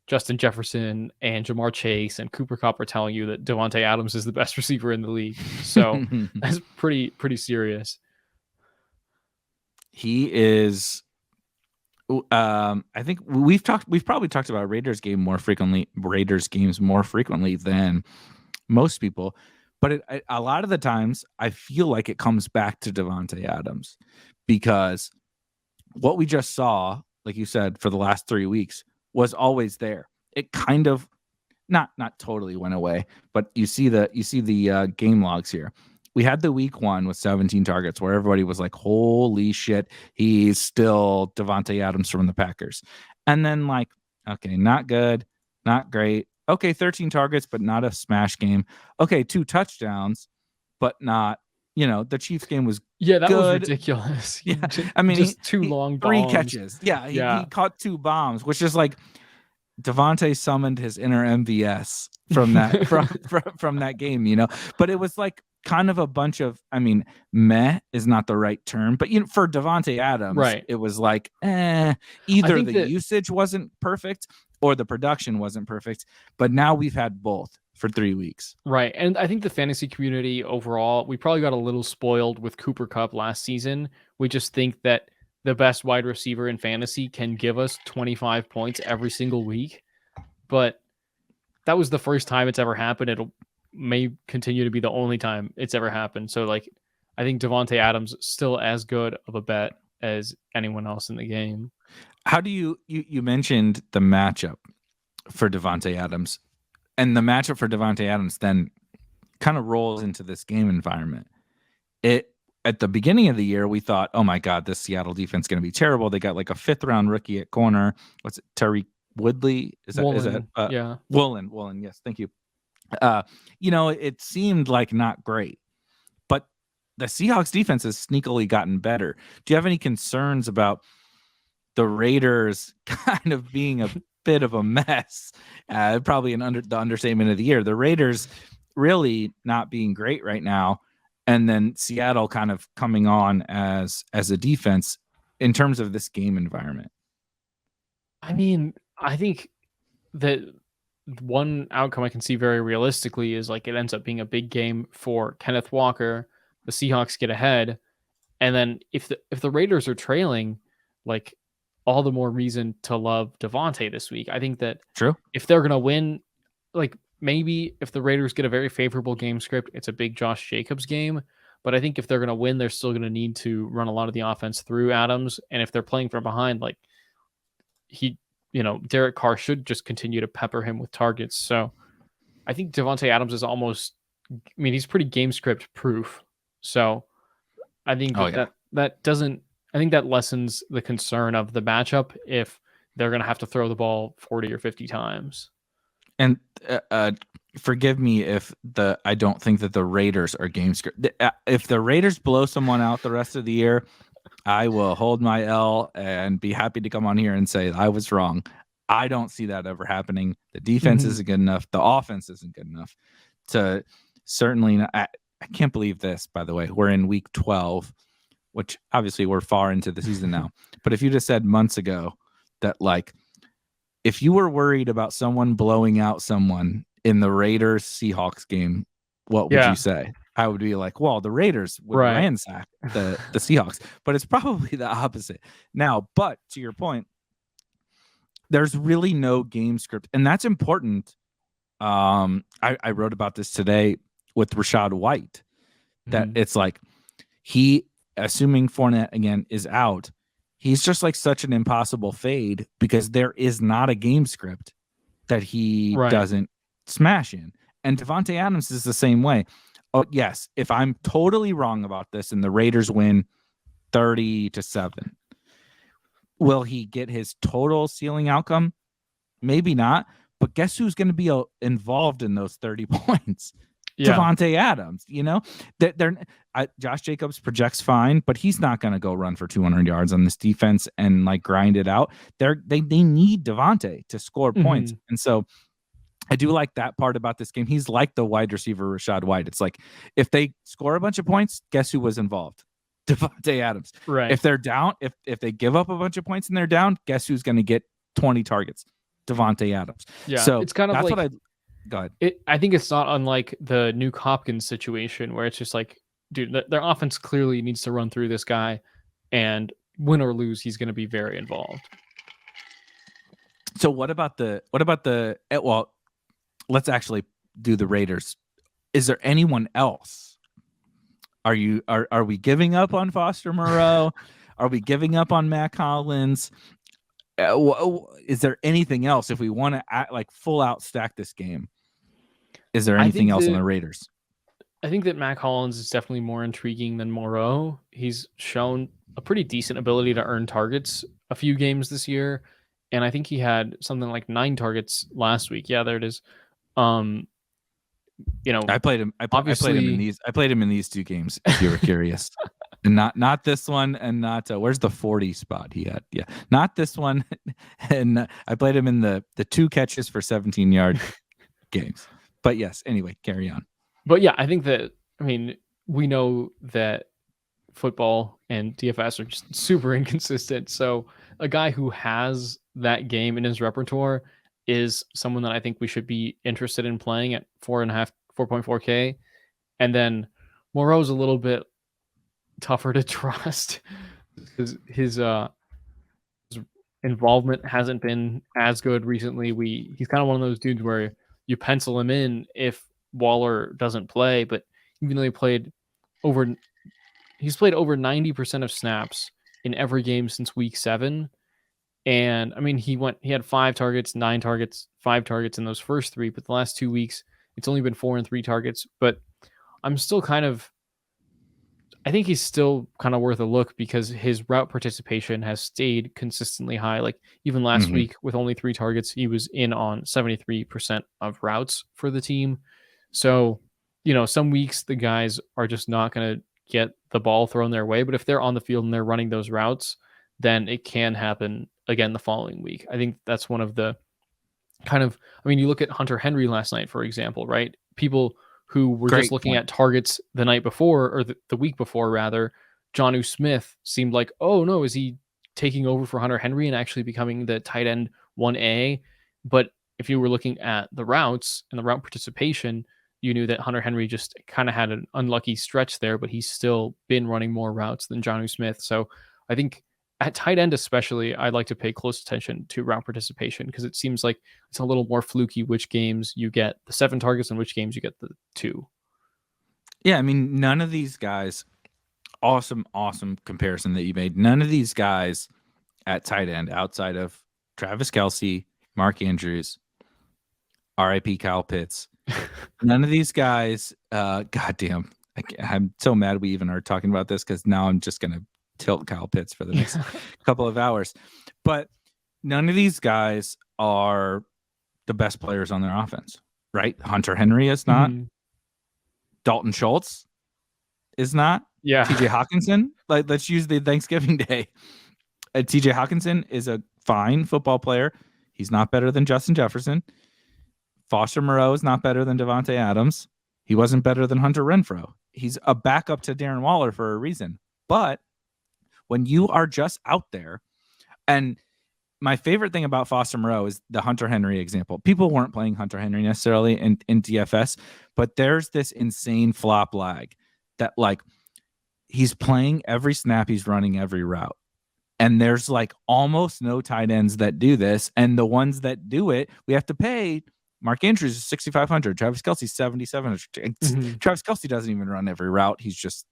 Justin Jefferson and Jamar Chase and Cooper Kupp are telling you that Davante Adams is the best receiver in the league. So that's pretty serious. He is. I think we've probably talked about Raiders games more frequently than most people, but a lot of the times I feel like it comes back to Davante Adams, because what we just saw, like you said, for the last 3 weeks was always there. It kind of not totally went away, but you see the game logs here. We had the week 1 with 17 targets where everybody was like, holy shit, he's still Davante Adams from the Packers. And then like, okay, not good, not great. Okay, 13 targets, but not a smash game. Okay, 2 touchdowns, but not, the Chiefs game was that good. was ridiculous. Yeah, I mean, just 2 long bombs. 3 catches. Yeah, he caught 2 bombs, which is like Davante summoned his inner MVS from that from that game, But it was like kind of a bunch of, I mean, meh is not the right term, but for Davante Adams, right, it was like either the usage wasn't perfect or the production wasn't perfect. But now we've had both for 3 weeks. Right. And I think the fantasy community overall, we probably got a little spoiled with Cooper Kupp last season. We just think that the best wide receiver in fantasy can give us 25 points every single week. But that was the first time it's ever happened. It may continue to be the only time it's ever happened. So like, I think Davante Adams is still as good of a bet as anyone else in the game. How do you mentioned the matchup for Davante Adams, and the matchup for Davante Adams then kind of rolls into this game environment. At the beginning of the year, we thought, oh my God, this Seattle defense is going to be terrible. They got like a 5th round rookie at corner. What's it? Tariq Woodley? Yeah. Woolen. Yes. Thank you. It seemed like not great, but the Seahawks defense has sneakily gotten better. Do you have any concerns about the Raiders kind of being a bit of a mess? Probably the understatement of the year. The Raiders really not being great right now, and then Seattle kind of coming on as a defense in terms of this game environment. I mean, I think that one outcome I can see very realistically is like it ends up being a big game for Kenneth Walker. The Seahawks get ahead, and then if the Raiders are trailing, like all the more reason to love Devontae this week. I think that True. if they're going to win, like maybe if the Raiders get a very favorable game script, it's a big Josh Jacobs game. But I think if they're going to win, they're still going to need to run a lot of the offense through Adams. And if they're playing from behind, like Derek Carr should just continue to pepper him with targets. So I think Devontae Adams is almost, he's pretty game script proof. So I think that doesn't, I think that lessens the concern of the matchup if they're going to have to throw the ball 40 or 50 times. And forgive me if I don't think that the Raiders are game script. If the Raiders blow someone out the rest of the year, I will hold my L and be happy to come on here and say I was wrong. I don't see that ever happening. The defense isn't good enough. The offense isn't good enough to certainly not. I can't believe this, by the way. We're in week 12, which obviously we're far into the season now. But if you just said months ago that, like, if you were worried about someone blowing out someone in the Raiders Seahawks game, what would you say? I would be like, well, the Raiders would ransack the Seahawks, but it's probably the opposite now. But to your point, there's really no game script, and that's important. I wrote about this today with Rachaad White, that it's like assuming Fournette again is out, he's just like such an impossible fade because there is not a game script that he doesn't smash in. And Devontae Adams is the same way. Oh, yes. If I'm totally wrong about this and the Raiders win 30-7, will he get his total ceiling outcome? Maybe not. But guess who's going to be involved in those 30 points? Devontae Adams. Josh Jacobs projects fine, but he's not going to go run for 200 yards on this defense and like grind it out. They need Devontae to score points. And so I do like that part about this game. He's like the wide receiver Rachaad White. It's like if they score a bunch of points, guess who was involved? Devontae Adams. Right. If they're down, if they give up a bunch of points and they're down, guess who's going to get 20 targets? Devontae Adams. Yeah. So it's kind of that's like what go ahead. I think it's not unlike the Nuke Hopkins situation where it's just like, dude, their offense clearly needs to run through this guy, and win or lose, he's going to be very involved. So what about the well, let's actually do the Raiders. Is there anyone else? Are we giving up on Foster Moreau? Are we giving up on Matt Collins? Is there anything else if we want to like full out stack this game? Is there anything else on the Raiders? I think that Matt Collins is definitely more intriguing than Moreau. He's shown a pretty decent ability to earn targets a few games this year, and I think he had something like 9 targets last week. Yeah, there it is. I played him. I played him in these 2 games. If you were curious, and not this one, and not where's the 40 spot he had? Yeah, not this one. And I played him in the 2 catches for 17-yard games. But yes, anyway, carry on. But yeah, I think that we know that football and DFS are just super inconsistent. So a guy who has that game in his repertoire is someone that I think we should be interested in playing at 4.4K. And then Moreau's a little bit tougher to trust because his involvement hasn't been as good recently. He's kind of one of those dudes where you pencil him in if Waller doesn't play, but even though he's played over 90% of snaps in every game since week 7. And he had 5 targets, 9 targets, 5 targets in those first 3, but the last 2 weeks, it's only been 4 and 3 targets. But I think he's still kind of worth a look because his route participation has stayed consistently high. Like even last week with only 3 targets, he was in on 73% of routes for the team. So, some weeks the guys are just not going to get the ball thrown their way, but if they're on the field and they're running those routes, then it can happen again the following week. I think that's one of the you look at Hunter Henry last night, for example, right? People who were just looking at targets the night before, or the week before rather, Jonnu Smith seemed like, oh no, is he taking over for Hunter Henry and actually becoming the tight end 1A? But if you were looking at the routes and the route participation, you knew that Hunter Henry just kind of had an unlucky stretch there, but he's still been running more routes than Jonnu Smith. So I think at tight end especially, I like to pay close attention to route participation because it seems like it's a little more fluky which games you get the 7 targets and which games you get the 2. Yeah, I mean, none of these guys, awesome comparison that you made. None of these guys at tight end outside of Travis Kelce, Mark Andrews, RIP Kyle Pitts. None of these guys, goddamn, I'm so mad we even are talking about this because now I'm just going to tilt Kyle Pitts for the next couple of hours. But none of these guys are the best players on their offense, right? Hunter Henry is not. Dalton Schultz is not. Yeah. TJ Hawkinson, like, let's use the Thanksgiving Day. TJ Hawkinson is a fine football player. He's not better than Justin Jefferson. Foster Moreau is not better than Devontae Adams. He wasn't better than Hunter Renfrow. He's a backup to Darren Waller for a reason. But when you are just out there, and my favorite thing about Foster Moreau is the Hunter Henry example. People weren't playing Hunter Henry necessarily in DFS, but there's this insane flop lag that, like, he's playing every snap, he's running every route. And there's like almost no tight ends that do this. And the ones that do it, we have to pay. Mark Andrews is 6,500. Travis Kelce 7,700. Travis Kelce doesn't even run every route. He's just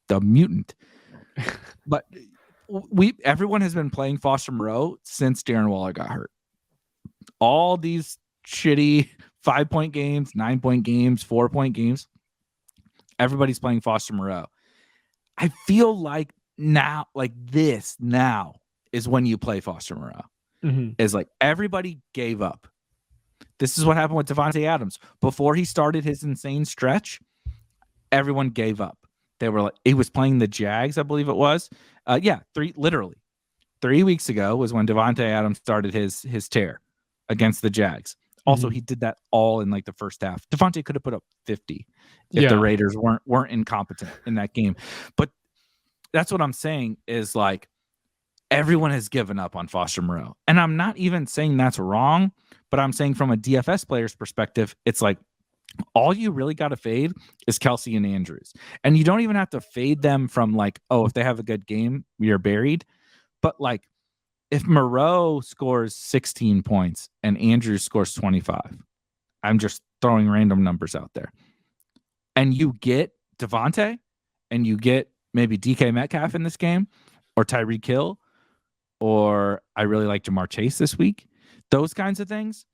a mutant. But everyone has been playing Foster Moreau since Darren Waller got hurt. All these shitty 5-point games, 9-point games, 4-point games. Everybody's playing Foster Moreau. I feel like now is when you play Foster Moreau. Is like everybody gave up. This is what happened with Devontae Adams. Before he started his insane stretch, everyone gave up. They were like, he was playing the Jags, I believe it was. 3 weeks ago was when Devontae Adams started his tear against the Jags. Also, he did that all in like the first half. Devontae could have put up 50 if the Raiders weren't incompetent in that game. But that's what I'm saying is, like, everyone has given up on Foster Moreau. And I'm not even saying that's wrong, but I'm saying from a DFS player's perspective, it's like all you really got to fade is Kelce and Andrews. And you don't even have to fade them from like, oh, if they have a good game, you're buried. But like if Moreau scores 16 points and Andrews scores 25, I'm just throwing random numbers out there. And you get Devontae and you get maybe DK Metcalf in this game or Tyreek Hill, or I really like Jamar Chase this week. Those kinds of things.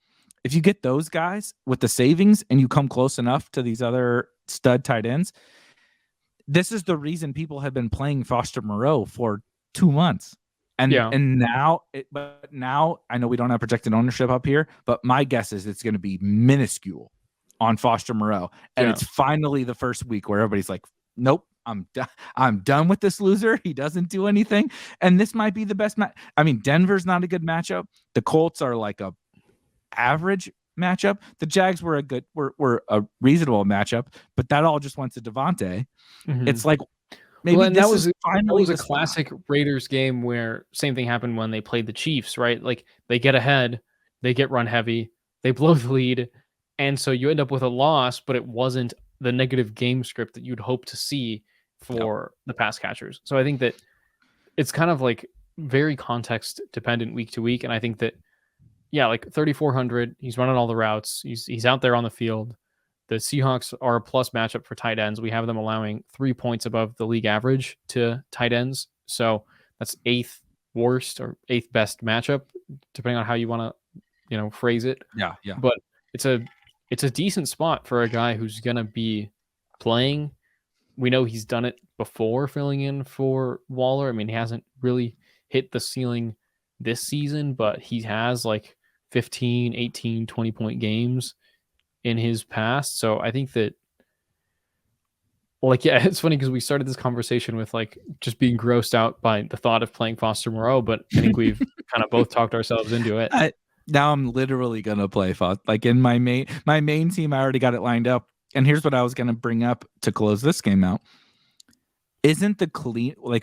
If you get those guys with the savings and you come close enough to these other stud tight ends, this is the reason people have been playing Foster Moreau for 2 months. And now I know we don't have projected ownership up here, but my guess is it's going to be minuscule on Foster Moreau. And it's finally the first week where everybody's like, nope, I'm done with this loser. He doesn't do anything. And this might be the best match. I mean, Denver's not a good matchup. The Colts are like a average matchup. The Jags were a reasonable matchup, but that all just went to Devontae. It's like maybe that was a classic Raiders game where same thing happened when they played the Chiefs, right? Like they get ahead, they get run heavy, they blow the lead, and so you end up with a loss, but it wasn't the negative game script that you'd hope to see for the pass catchers. So I think that it's kind of like very context dependent week to week, and I think that like 3,400, he's running all the routes, he's out there on the field. The Seahawks are a plus matchup for tight ends. We have them allowing 3 points above the league average to tight ends. So that's 8th worst or 8th best matchup, depending on how you want to, phrase it. Yeah. But it's a decent spot for a guy who's going to be playing. We know he's done it before filling in for Waller. I mean, he hasn't really hit the ceiling this season, but he has like 15, 18, 20-point games in his past. So I think that, it's funny because we started this conversation with like just being grossed out by the thought of playing Foster Moreau, but I think we've kind of both talked ourselves into it. Now I'm literally going to play Foster. Like in my main team, I already got it lined up. And here's what I was going to bring up to close this game out. Isn't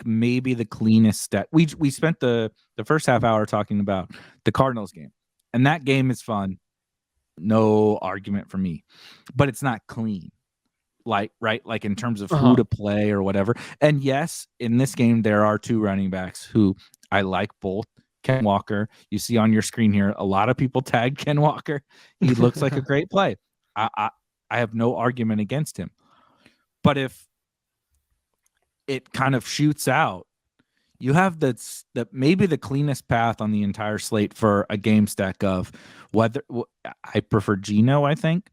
maybe the cleanest stat? We spent the first half hour talking about the Cardinals game, and that game is fun. No argument for me, but it's not clean. like, right? Like in terms of who to play or whatever. And yes, in this game, there are 2 running backs who I like both. Ken Walker, you see on your screen here, a lot of people tag Ken Walker. He looks like a great play. I have no argument against him. But if it kind of shoots out, you have the maybe the cleanest path on the entire slate for a game stack of whether I prefer Geno, I think.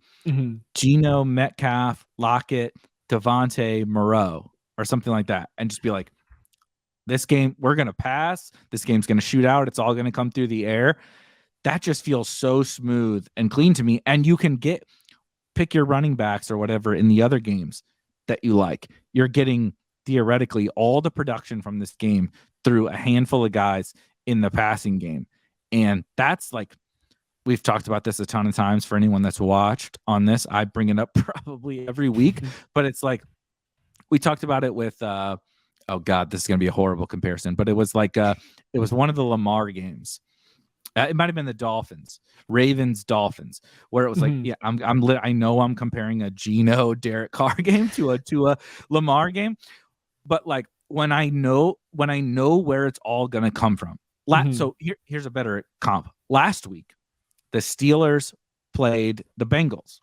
Geno, Metcalf, Lockett, Devontae, Moreau, or something like that, and just be like, this game, we're going to pass. This game's going to shoot out. It's all going to come through the air. That just feels so smooth and clean to me. And you can pick your running backs or whatever in the other games that you like. You're getting theoretically all the production from this game through a handful of guys in the passing game. And that's like, we've talked about this a ton of times for anyone that's watched on this. I bring it up probably every week, but it's like, we talked about it with, oh God, this is going to be a horrible comparison, but it was like, it was one of the Lamar games. It might've been the Ravens Dolphins, where it was like, yeah, I know I'm comparing a Geno Derek Carr game to a Lamar game, but like when I know where it's all going to come from. So here's a better comp. Last week, the Steelers played the Bengals.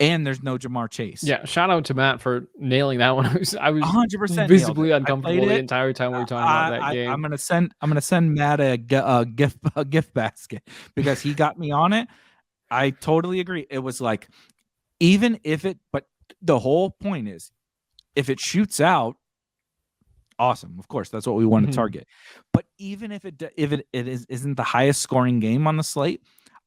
And there's no Jamar Chase. Yeah, shout out to Matt for nailing that one. I was 100% visibly uncomfortable the entire time we were talking about that game. I'm gonna send Matt a gift basket because he got me on it. I totally agree. It was like, but the whole point is, if it shoots out, awesome. Of course, that's what we want to target. But even if it isn't the highest scoring game on the slate,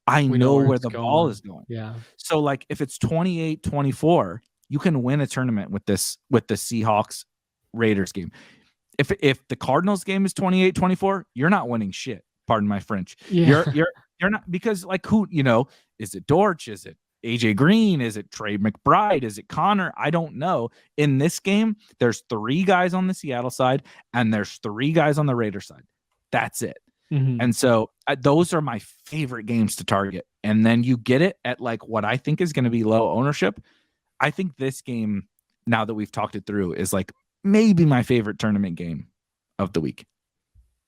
I know where the ball is going. Yeah. So like if it's 28-24, you can win a tournament with the Seahawks Raiders game. If the Cardinals game is 28-24, you're not winning shit. Pardon my French. Yeah. You're not, because like who, is it Dortch? Is it AJ Green? Is it Trey McBride? Is it Connor? I don't know. In this game, there's 3 guys on the Seattle side and there's 3 guys on the Raiders side. That's it. And so those are my favorite games to target. And then you get it at like what I think is going to be low ownership. I think this game, now that we've talked it through, is like maybe my favorite tournament game of the week.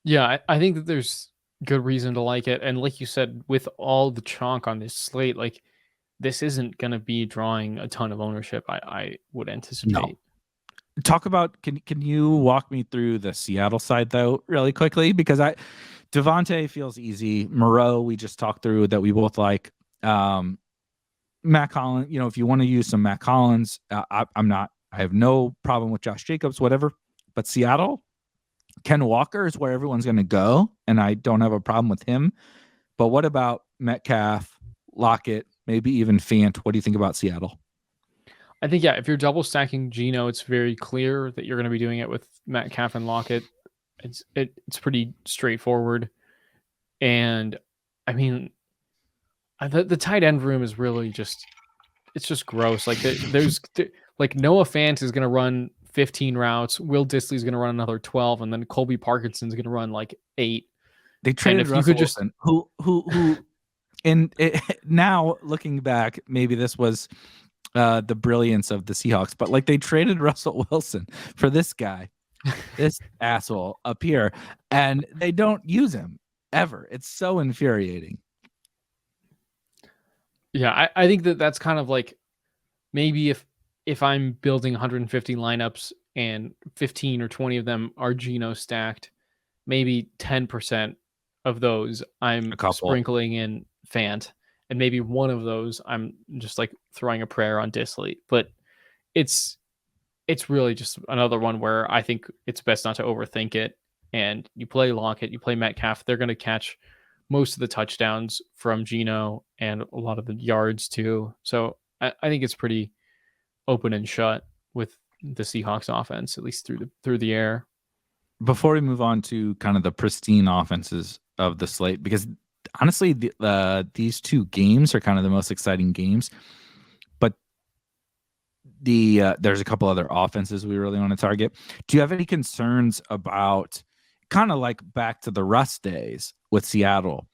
Yeah, I think that there's good reason to like it. And like you said, with all the chalk on this slate, like this isn't going to be drawing a ton of ownership, I would anticipate. No. Talk about, can you walk me through the Seattle side though, really quickly? Because Devontae feels easy. Moreau, we just talked through that we both like. Matt Collins, if you want to use some Matt Collins, I have no problem with Josh Jacobs, whatever. But Seattle, Ken Walker is where everyone's going to go, and I don't have a problem with him. But what about Metcalf, Lockett, maybe even Fant? What do you think about Seattle? I think, yeah, if you're double stacking Geno, it's very clear that you're going to be doing it with Metcalf and Lockett. It's pretty straightforward. And I mean, the tight end room is really just gross. Like there's like Noah Fant is going to run 15 routes. Will Dissly is going to run another 12. And then Colby Parkinson's going to run like 8. They traded Russell Wilson, who now looking back, maybe this was the brilliance of the Seahawks, but like they traded Russell Wilson for this guy. This asshole up here, and they don't use him ever. It's so infuriating. Yeah, I think that's kind of like, maybe if I'm building 150 lineups and 15 or 20 of them are Geno stacked, maybe 10% of those I'm sprinkling in Fant, and maybe one of those I'm just like throwing a prayer on Dissly. But it's really just another one where I think it's best not to overthink it. And you play Lockett, you play Metcalf, they're going to catch most of the touchdowns from Geno and a lot of the yards too. So I think it's pretty open and shut with the Seahawks offense, at least through the air. Before we move on to kind of the pristine offenses of the slate, because honestly, these 2 games are kind of the most exciting games. There's a couple other offenses we really want to target. Do you have any concerns about, kind of like back to the Russ days with Seattle,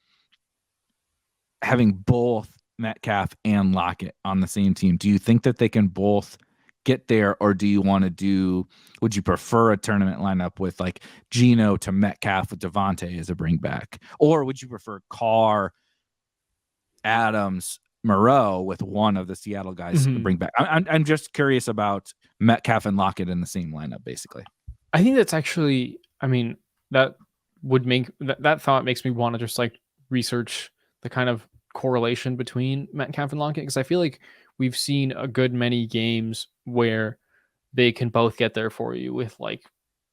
having both Metcalf and Lockett on the same team. Do you think that they can both get there, or do you want to would you prefer a tournament lineup with like Geno to Metcalf with Devontae as a bring back? Or would you prefer Carr, Adams, Moreau with one of the Seattle guys to bring back? I'm just curious about Metcalf and Lockett in the same lineup, basically. I think that's actually, I mean, that would make that thought makes me want to just like research the kind of correlation between Metcalf and Lockett, because I feel like we've seen a good many games where they can both get there for you with like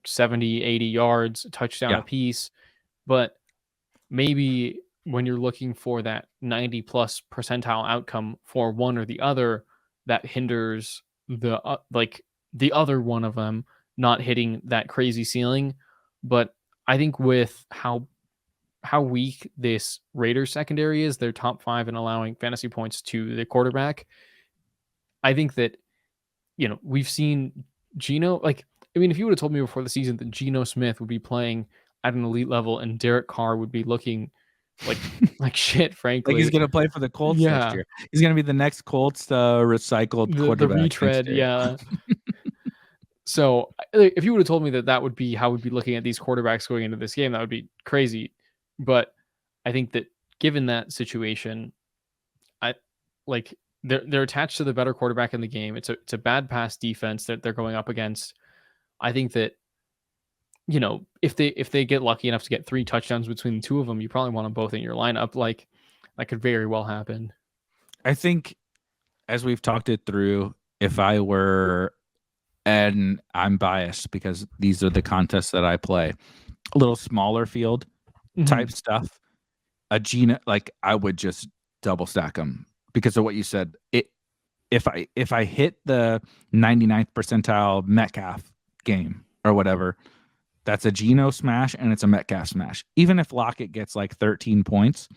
70, 80 yards, a touchdown apiece. But maybe when you're looking for that 90 plus percentile outcome for one or the other, that hinders the the other one of them not hitting that crazy ceiling. But I think with how weak this Raiders secondary is, they're top 5 in allowing fantasy points to the quarterback. I think that, we've seen Geno, if you would have told me before the season that Geno Smith would be playing at an elite level and Derek Carr would be looking like shit, frankly. Like he's going to play for the Colts next year. He's going to be the next Colts recycled quarterback. The retread, yeah. So if you would have told me that would be how we'd be looking at these quarterbacks going into this game, that would be crazy. But I think that given that situation, they're attached to the better quarterback in the game. It's a bad pass defense that they're going up against. I think that, if they get lucky enough to get 3 touchdowns between the two of them, you probably want them both in your lineup. Like that could very well happen. I think as we've talked it through, if I were, and I'm biased because these are the contests that I play, a little smaller field type stuff, a Geno, I would just double stack them because of what you said. If I hit the 99th percentile Metcalf game or whatever, that's a Geno smash and it's a Metcalf smash. Even if Lockett gets 13 points,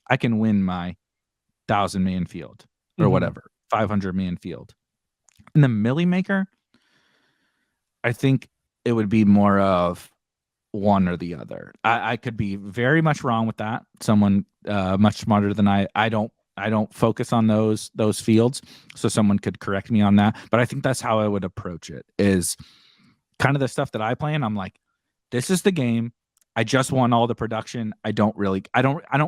I can win my 1,000-man field or whatever, 500-man field. In the Millie Maker, I think it would be more of one or the other. I could be very much wrong with that. Someone much smarter than I don't focus on those fields, so someone could correct me on that. But I think that's how I would approach it, is kind of the stuff that I play, and I'm like, this is the game. I just want all the production. I don't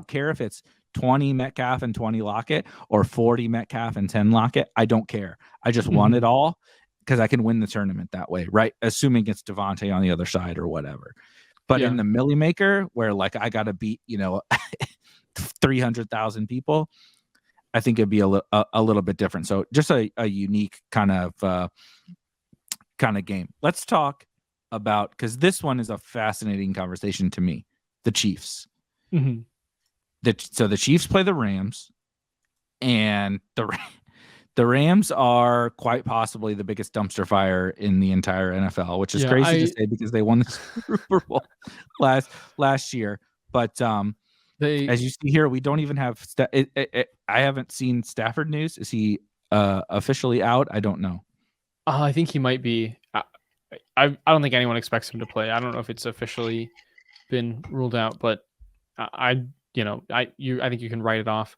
care if it's 20 Metcalf and 20 Lockett or 40 Metcalf and 10 Lockett. I don't care. I just want it all because I can win the tournament that way, right? Assuming it's Devontae on the other side or whatever. But in the Millie Maker, where I got to beat 300,000 people, I think it'd be a little bit different. So just a unique kind of game. Let's talk about, because this one is a fascinating conversation to me, the Chiefs. So the Chiefs play the Rams, and the Rams are quite possibly the biggest dumpster fire in the entire NFL, which is crazy to say because they won the Super Bowl last year. But as you see here, we don't even have I haven't seen Stafford news. Is he officially out? I don't know. I think he might be. I don't think anyone expects him to play. I don't know if it's officially been ruled out, but I think you can write it off.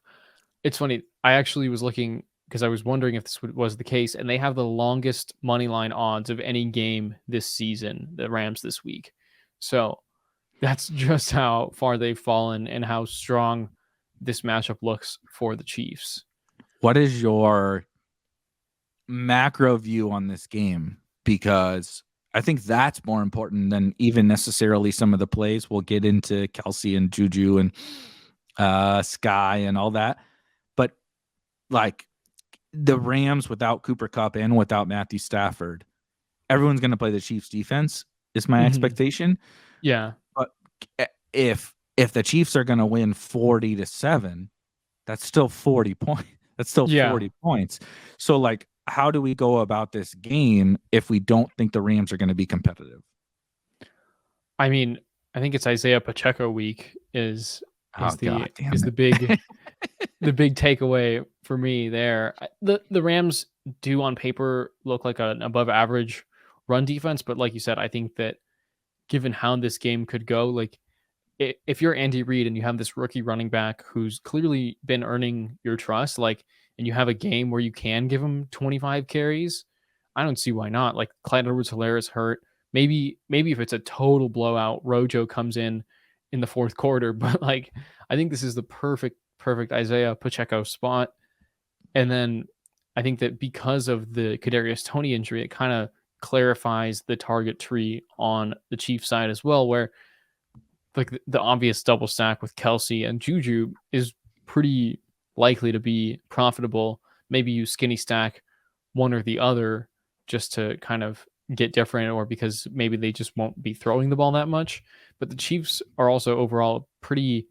It's funny. I actually was looking because I was wondering if this was the case, and they have the longest money line odds of any game this season, the Rams this week. So that's just how far they've fallen and how strong this matchup looks for the Chiefs. What is your macro view on this game? Because I think that's more important than even necessarily some of the plays. We'll get into Kelsey and Juju and Sky and all that. But the Rams without Cooper Kupp and without Matthew Stafford, everyone's going to play the Chiefs defense is my expectation. Yeah. But if the Chiefs are going to win 40-7, that's still 40 points. That's still 40 points. So how do we go about this game if we don't think the Rams are going to be competitive? I mean, I think it's Isaiah Pacheco week is the big the big takeaway for me there. The Rams do on paper look like an above average run defense, but like you said, I think that given how this game could go, if you're Andy Reid and you have this rookie running back who's clearly been earning your trust, like, and you have a game where you can give him 25 carries, I don't see why not. Like, Clyde Edwards-Helaire is hurt. Maybe if it's a total blowout, Rojo comes in the fourth quarter. But like, I think this is the perfect Isaiah Pacheco spot. And then I think that because of the Kadarius Toney injury, it kind of clarifies the target tree on the Chiefs side as well, where like the obvious double stack with Kelsey and Juju is pretty likely to be profitable. Maybe you skinny stack one or the other just to kind of get different, or because maybe they just won't be throwing the ball that much. But the Chiefs are also overall pretty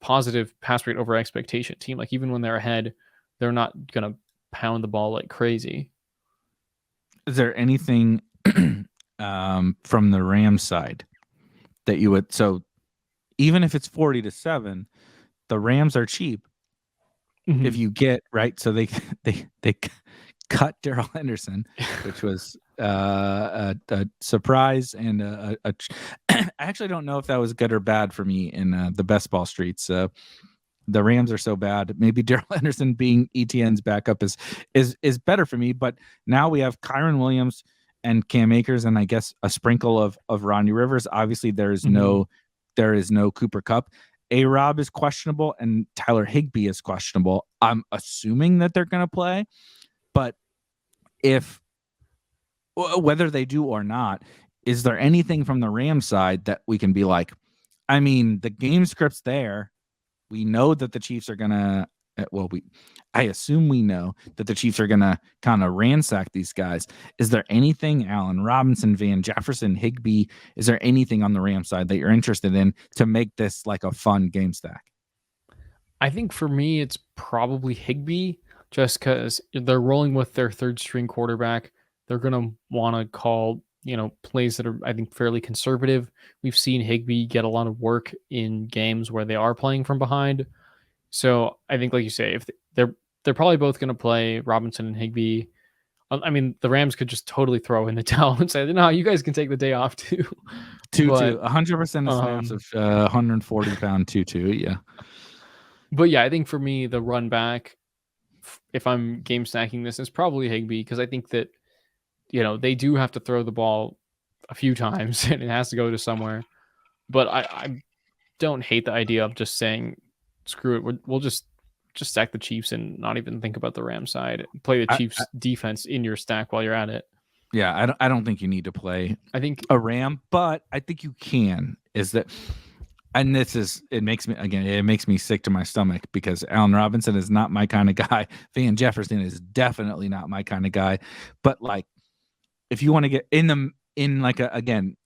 positive pass rate over expectation team. Like, even when they're ahead, they're not going to pound the ball like crazy. Is there anything from the Rams side that you would, so even if it's 40-7, the Rams are cheap. Mm-hmm. If you get right, so they cut Darrell Henderson, which was a surprise, and I actually don't know if that was good or bad for me in the best ball streets. The Rams are so bad. Maybe Darrell Henderson being ETN's backup is better for me. But now we have Kyren Williams and Cam Akers, and I guess a sprinkle of Rodney Rivers. Obviously, there is no Cooper Kupp. A-Rob is questionable, and Tyler Higbee is questionable. I'm assuming that they're going to play, but whether they do or not, is there anything from the Rams side that we can be like, I mean, the game script's there. We know that the Chiefs are going to, I assume we know that the Chiefs are going to kind of ransack these guys. Is there anything, Allen Robinson, Van Jefferson, Higbee, is there anything on the Rams side that you're interested in to make this like a fun game stack? I think for me, it's probably Higbee, just because they're rolling with their third string quarterback. They're going to want to call, plays that are, I think, fairly conservative. We've seen Higbee get a lot of work in games where they are playing from behind. So I think, like you say, if they're probably both going to play Robinson and Higbee. I mean, the Rams could just totally throw in the towel and say, no, you guys can take the day off too. 100% of snaps of 140-pound Tutu, yeah. But yeah, I think for me, the run back, if I'm game stacking this, is probably Higbee, because I think that, they do have to throw the ball a few times and it has to go to somewhere. But I don't hate the idea of just saying, screw it, we'll just stack the Chiefs and not even think about the Rams side. Play the Chiefs defense in your stack while you're at it. Yeah, I don't think you need to play a Ram, but I think you can. And it makes me sick to my stomach, because Allen Robinson is not my kind of guy. Van Jefferson is definitely not my kind of guy. But like, if you want to get in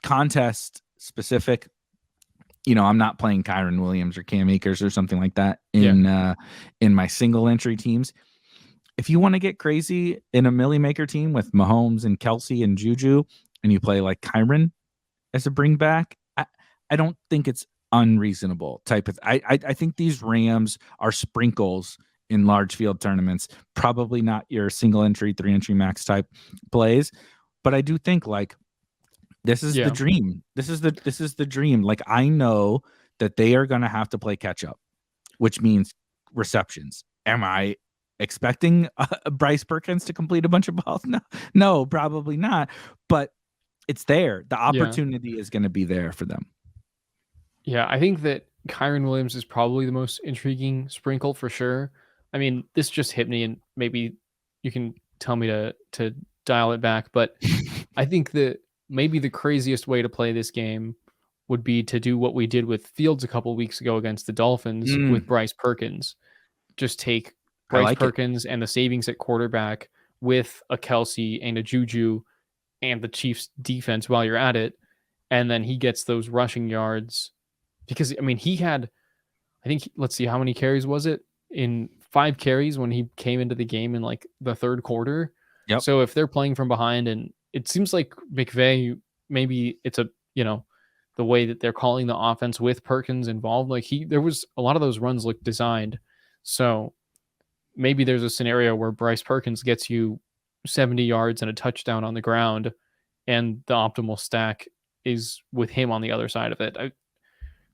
contest specific, I'm not playing Kyren Williams or Cam Akers or something like that in my single entry teams. If you want to get crazy in a Millie Maker team with Mahomes and Kelsey and Juju, and you play like Kyren as a bring back, I don't think it's unreasonable type of. I think these Rams are sprinkles in large field tournaments. Probably not your single entry, 3 entry max type plays, but I do think like this is the dream. This is the dream. Like, I know that they are going to have to play catch up, which means receptions. Am I expecting Bryce Perkins to complete a bunch of balls? No, probably not. But it's there. The opportunity is going to be there for them. Yeah, I think that Kyren Williams is probably the most intriguing sprinkle for sure. I mean, this just hit me, and maybe you can tell me to dial it back. But I think that maybe the craziest way to play this game would be to do what we did with Fields a couple weeks ago against the Dolphins with Bryce Perkins. Just take Bryce Perkins and the savings at quarterback with a Kelsey and a Juju and the Chiefs defense while you're at it. And then he gets those rushing yards, because, I mean, he had, I think, let's see, how many carries was it? In 5 carries when he came into the game in like the third quarter. Yep. So if they're playing from behind, and it seems like McVay, maybe it's the way that they're calling the offense with Perkins involved, like there was a lot of those runs look designed. So maybe there's a scenario where Bryce Perkins gets you 70 yards and a touchdown on the ground, and the optimal stack is with him on the other side of it.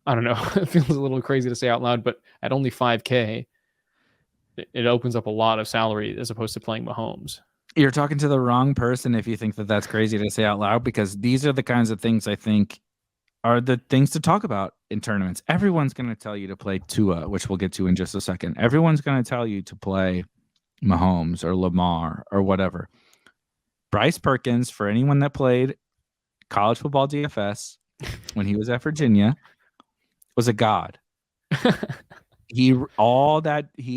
I don't know. It feels a little crazy to say out loud, but at only 5K, it opens up a lot of salary as opposed to playing Mahomes. You're talking to the wrong person if you think that that's crazy to say out loud, because these are the kinds of things I think are the things to talk about in tournaments. Everyone's going to tell you to play Tua, which we'll get to in just a second. Everyone's going to tell you to play Mahomes or Lamar or whatever. Bryce Perkins, for anyone that played college football DFS when he was at Virginia, was a god. He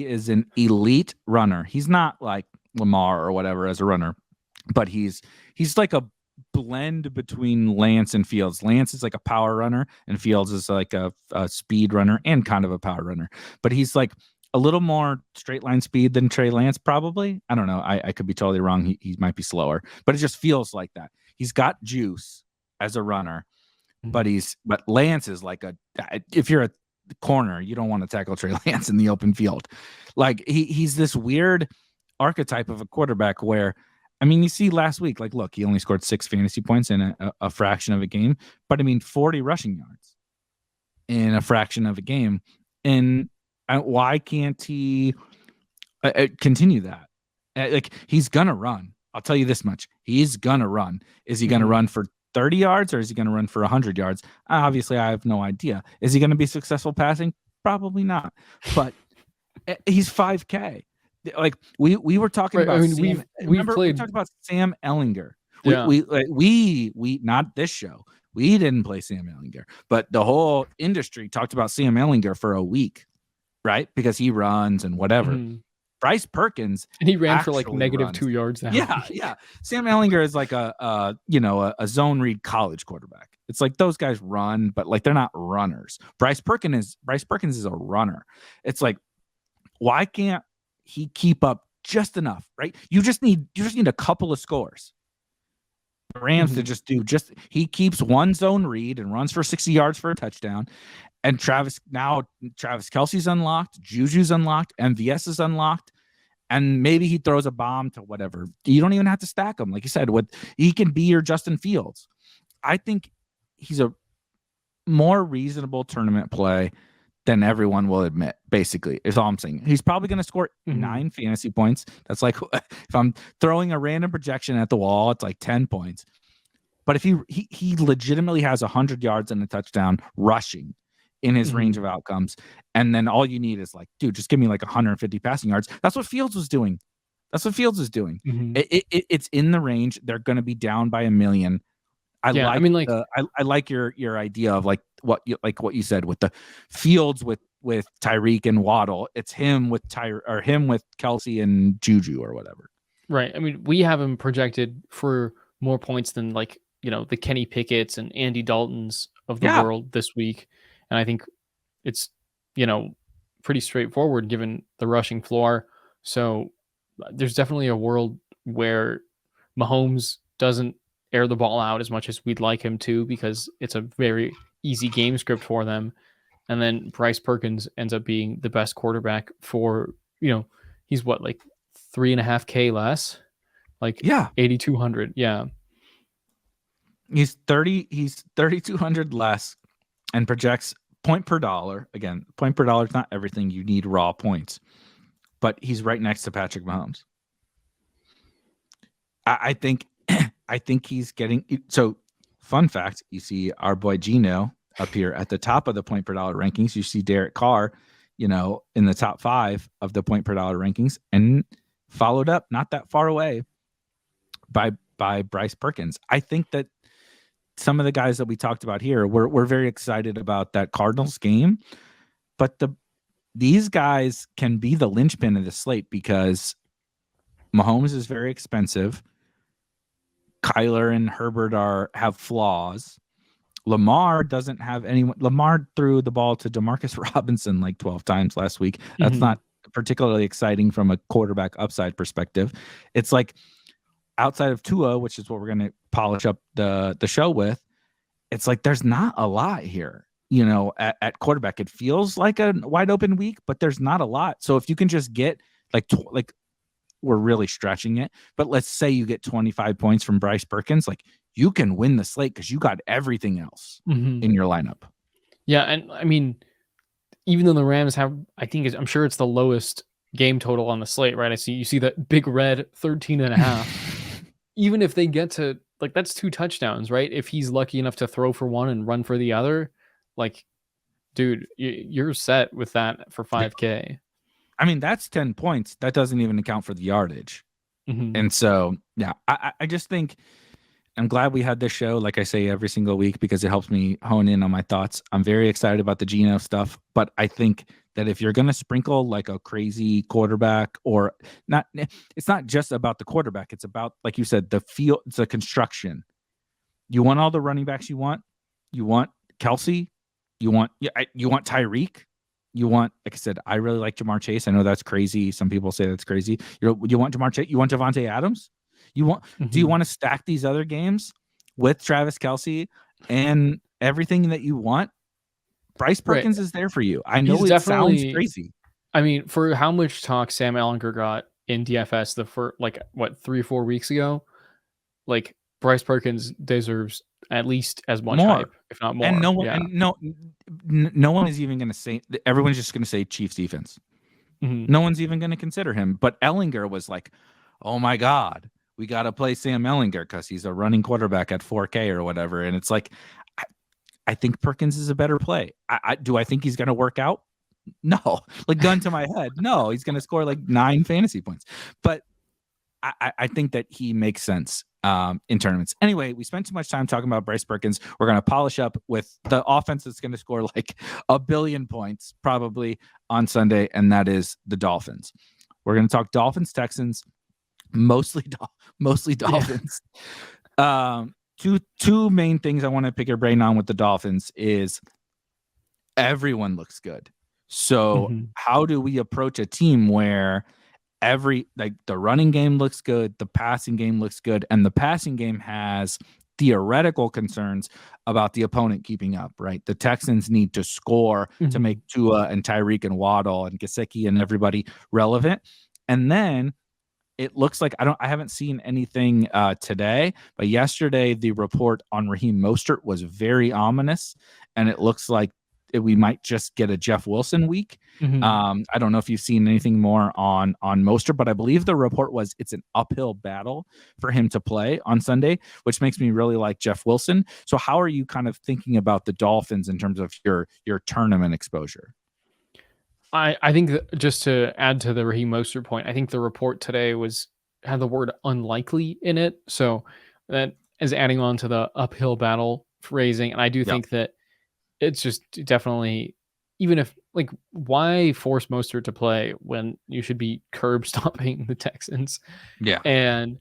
is an elite runner. He's not like Lamar or whatever as a runner, but he's like a blend between Lance and Fields. Lance is like a power runner, and Fields is like a speed runner and kind of a power runner. But he's like a little more straight line speed than Trey Lance, probably. I don't know. I could be totally wrong. He might be slower, but it just feels like that. He's got juice as a runner, but Lance is like if you're a corner, you don't want to tackle Trey Lance in the open field. Like he's this weird archetype of a quarterback where, I mean, you see last week, like, look, he only scored 6 fantasy points in a fraction of a game, but I mean, 40 rushing yards in a fraction of a game. And why can't he continue that? Like, he's going to run. I'll tell you this much. He's going to run. Is he going to run for 30 yards or is he going to run for 100 yards? Obviously, I have no idea. Is he going to be successful passing? Probably not. But he's 5K. Like we were talking about. I mean, we talked about Sam Ehlinger. Yeah. We not this show. We didn't play Sam Ehlinger, but the whole industry talked about Sam Ehlinger for a week, right? Because he runs and whatever. Bryce Perkins, and he ran for like -2 yards. Yeah. Sam Ehlinger is like a zone read college quarterback. It's like those guys run, but like they're not runners. Bryce Perkins is a runner. It's like, why can't he keep up just enough, right? You just need a couple of scores. The Rams to he keeps one zone read and runs for 60 yards for a touchdown. And Travis Kelce's unlocked, Juju's unlocked, MVS is unlocked, and maybe he throws a bomb to whatever. You don't even have to stack him. Like you said, he can be your Justin Fields. I think he's a more reasonable tournament play than everyone will admit, basically, is all I'm saying. He's probably going to score 9 fantasy points. That's like, if I'm throwing a random projection at the wall, it's like 10 points. But if he legitimately has 100 yards and a touchdown rushing in his range of outcomes, and then all you need is like, dude, just give me like 150 passing yards. That's what Fields was doing. It's in the range. They're going to be down by 1 million. I like your idea of like what you said with the Fields with Tyreek and Waddle. It's him with Kelce and Juju or whatever. Right. I mean, we have him projected for more points than like, the Kenny Pickett's and Andy Daltons of the world this week. And I think it's, pretty straightforward given the rushing floor. So there's definitely a world where Mahomes doesn't air the ball out as much as we'd like him to, because it's a very easy game script for them. And then Bryce Perkins ends up being the best quarterback for, he's what, like 3.5K less, like 8,200. Yeah. He's 3,200 less and projects point per dollar. Again, point per dollar is not everything. You need raw points, but he's right next to Patrick Mahomes. I think he's getting, so fun fact, you see our boy Gino up here at the top of the point per dollar rankings. You see Derek Carr, in the top 5 of the point per dollar rankings, and followed up not that far away by Bryce Perkins. I think that some of the guys that we talked about here, we're very excited about that Cardinals game, but these guys can be the linchpin of the slate because Mahomes is very expensive. Kyler and Herbert have flaws. Lamar doesn't have anyone. Lamar threw the ball to Demarcus Robinson like 12 times last week. That's not particularly exciting from a quarterback upside perspective. It's like, outside of Tua, which is what we're going to polish up the show with, it's like there's not a lot here. At quarterback, it feels like a wide open week, but there's not a lot. So if you can just get like we're really stretching it, but let's say you get 25 points from Bryce Perkins, like you can win the slate because you got everything else in your lineup. Yeah, and I mean, even though the Rams have, I'm sure it's the lowest game total on the slate, right? You see that big red 13.5. Even if they get to, like, that's 2 touchdowns, right? If he's lucky enough to throw for one and run for the other, like, dude, you're set with that for 5K. I mean, that's 10 points. That doesn't even account for the yardage. And so, yeah, I just think I'm glad we had this show, like I say every single week, because it helps me hone in on my thoughts. I'm very excited about the Geno stuff, but I think that if you're going to sprinkle like a crazy quarterback, or not, it's not just about the quarterback. It's about, like you said, the field, it's a construction. You want all the running backs you want. You want Kelsey. You want Tyreek. You want, like I said, I really like Jamar Chase. I know that's crazy. Some people say that's crazy. You want Jamar Chase. You want Devontae Adams. Do you want to stack these other games with Travis Kelce and everything that you want? Bryce Perkins is there for you. I know it sounds crazy. I mean, for how much talk Sam Ehlinger got in DFS the first, 3-4 weeks ago, like, Bryce Perkins deserves at least as much hype, if not more. And no one is even going to say. Everyone's just going to say Chiefs defense. No one's even going to consider him. But Ehlinger was like, oh my God, we got to play Sam Ehlinger because he's a running quarterback at 4K or whatever. And it's like, I think Perkins is a better play. Do I think he's going to work out? No, like, gun to my head. No, he's going to score like 9 fantasy points. But I think that he makes sense in tournaments. Anyway, we spent too much time talking about Bryce Perkins. We're going to polish up with the offense that's going to score like 1 billion points probably on Sunday, and that is the Dolphins. We're going to talk Dolphins, Texans, mostly Dolphins. Two main things I want to pick your brain on with the Dolphins is everyone looks good. So how do we approach a team where the running game looks good, the passing game looks good, and the passing game has theoretical concerns about the opponent keeping up, right? The Texans need to score to make Tua and Tyreek and Waddle and Gesicki and everybody relevant. And then it looks like I haven't seen anything today, but yesterday the report on Raheem Mostert was very ominous, and it looks like we might just get a Jeff Wilson week. I don't know if you've seen anything more on Mostert, but I believe the report was it's an uphill battle for him to play on Sunday, which makes me really like Jeff Wilson. So how are you kind of thinking about the Dolphins in terms of your tournament exposure? I think that, just to add to the Raheem Mostert point, I think the report today had the word unlikely in it. So that is adding on to the uphill battle phrasing. And I do think that it's just definitely, even if, like, why force Mostert to play when you should be curb stomping the Texans? Yeah. And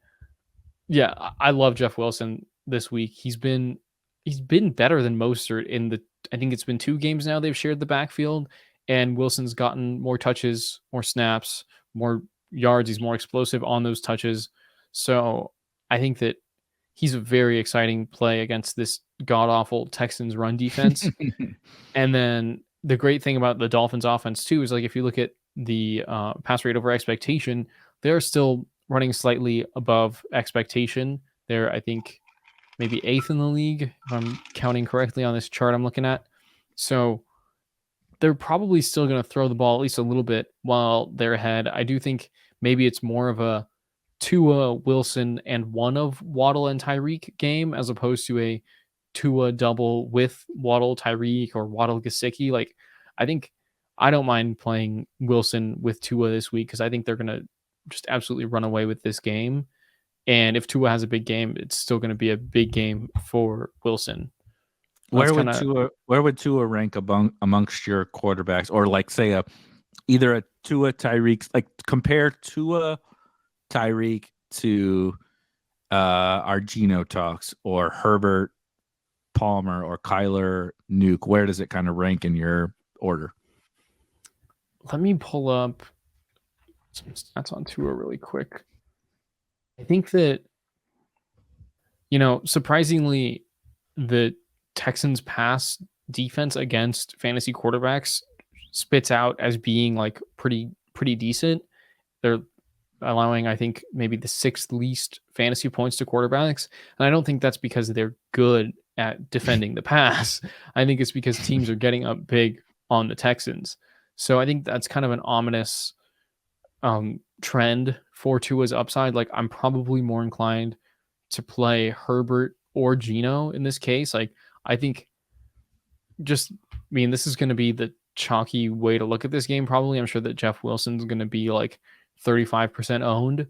yeah, I love Jeff Wilson this week. He's been better than Mostert I think it's been 2 games now they've shared the backfield, and Wilson's gotten more touches, more snaps, more yards. He's more explosive on those touches. So I think that he's a very exciting play against this god-awful Texans run defense. And then the great thing about the Dolphins offense too is, like, if you look at the pass rate over expectation, they're still running slightly above expectation. They're, I think, maybe 8th in the league, if I'm counting correctly on this chart I'm looking at. So they're probably still going to throw the ball at least a little bit while they're ahead. I do think maybe it's more of a Tua, Wilson, and one of Waddle and Tyreek game, as opposed to a Tua double with Waddle, Tyreek, or Waddle, Gesicki. Like, I think I don't mind playing Wilson with Tua this week, because I think they're going to just absolutely run away with this game. And if Tua has a big game, it's still going to be a big game for Wilson. Where would Tua rank amongst your quarterbacks, or like say either a Tua, Tyreek, like compare Tua, Tyreek to our Geno talks, or Herbert, Palmer, or Kyler, Nuke? Where does it kind of rank in your order? Let me pull up some stats on Tua really quick. I think that, surprisingly, the Texans pass defense against fantasy quarterbacks spits out as being like pretty decent. They're allowing, I think, maybe the 6th least fantasy points to quarterbacks. And I don't think that's because they're good at defending the pass. I think it's because teams are getting up big on the Texans. So I think that's kind of an ominous trend for Tua's upside. Like, I'm probably more inclined to play Herbert or Geno in this case. Like, I think this is going to be the chalky way to look at this game. Probably, I'm sure that Jeff Wilson's going to be like 35% owned,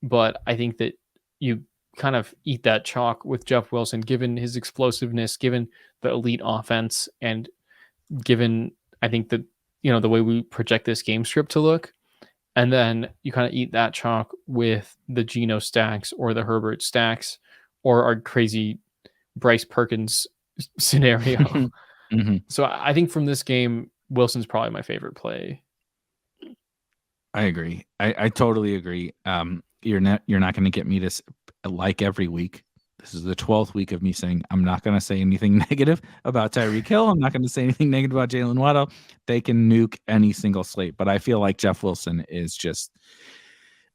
but I think that you kind of eat that chalk with Jeff Wilson, given his explosiveness, given the elite offense, and given, I think, that, the way we project this game script to look. And then you kind of eat that chalk with the Geno stacks or the Herbert stacks or our crazy Bryce Perkins scenario. Mm-hmm. So I think from this game, Wilson's probably my favorite play. I agree. I totally agree. You're not going to get me this like every week. This is the 12th week of me saying I'm not going to say anything negative about Tyreek Hill. I'm not going to say anything negative about Jalen Waddle. They can nuke any single slate, but I feel like Jeff Wilson is just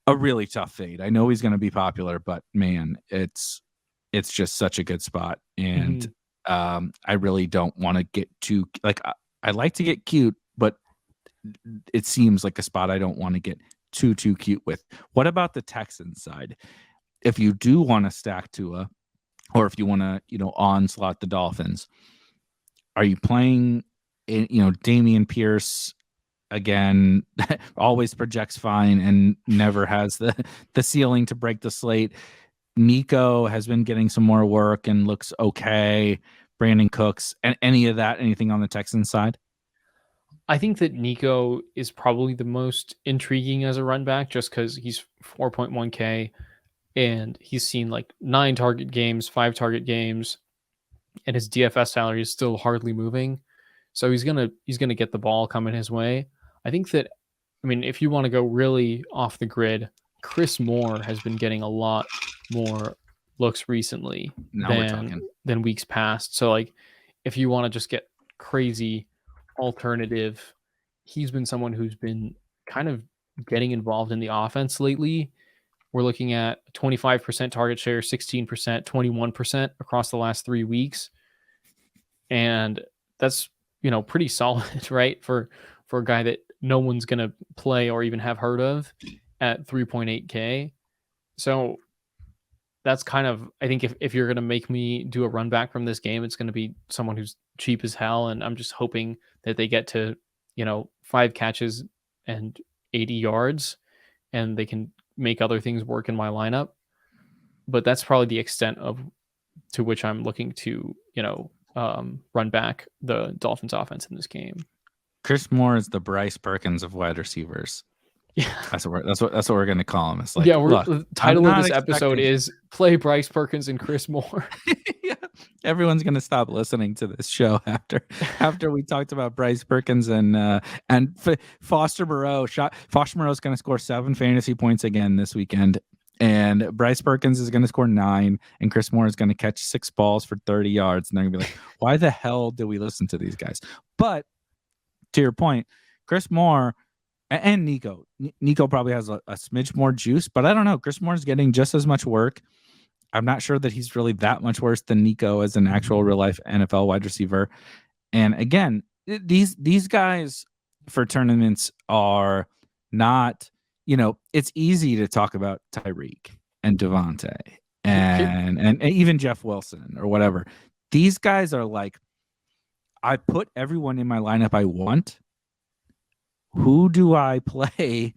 a really tough fade. I know he's going to be popular, but man, it's just such a good spot. And I really don't want to get too, like, I like to get cute, but it seems like a spot I don't want to get too cute with. What about the Texans side? If you do want to stack Tua, or if you want to, onslaught the Dolphins, are you playing, Damian Pierce again? Always projects fine and never has the ceiling to break the slate. Nico has been getting some more work and looks okay. Brandon Cooks, and anything on the Texans side? I think that Nico is probably the most intriguing as a run back, just because he's 4.1K and he's seen like 9 target games, 5 target games, and his DFS salary is still hardly moving. So he's gonna get the ball coming his way. I think that, if you want to go really off the grid, Chris Moore has been getting a lot more looks recently than weeks past. So like, if you want to just get crazy alternative, he's been someone who's been kind of getting involved in the offense lately. We're looking at 25% target share, 16%, 21% across the last 3 weeks. And that's, pretty solid, right? For a guy that no one's going to play or even have heard of at 3.8K. So that's kind of, I think if you're going to make me do a run back from this game, it's going to be someone who's cheap as hell. And I'm just hoping that they get to, 5 catches and 80 yards and they can make other things work in my lineup. But that's probably the extent to which I'm looking to, run back the Dolphins offense in this game. Chris Moore is the Bryce Perkins of wide receivers. Yeah, that's what we're going to call him. It's like, the title of this episode is Play Bryce Perkins and Chris Moore. Yeah. Everyone's going to stop listening to this show after we talked about Bryce Perkins and Foster Moreau. Foster Moreau is going to score 7 fantasy points again this weekend, and Bryce Perkins is going to score 9, and Chris Moore is going to catch 6 balls for 30 yards, and they're going to be like, why the hell do we listen to these guys? But to your point, Chris Moore and Nico probably has a smidge more juice, but I don't know. Chris Moore's getting just as much work. I'm not sure that he's really that much worse than Nico as an actual real life NFL wide receiver. And again, these guys for tournaments are not, it's easy to talk about Tyreek and Devontae and even Jeff Wilson or whatever. These guys are like, I put everyone in my lineup I want. Who do I play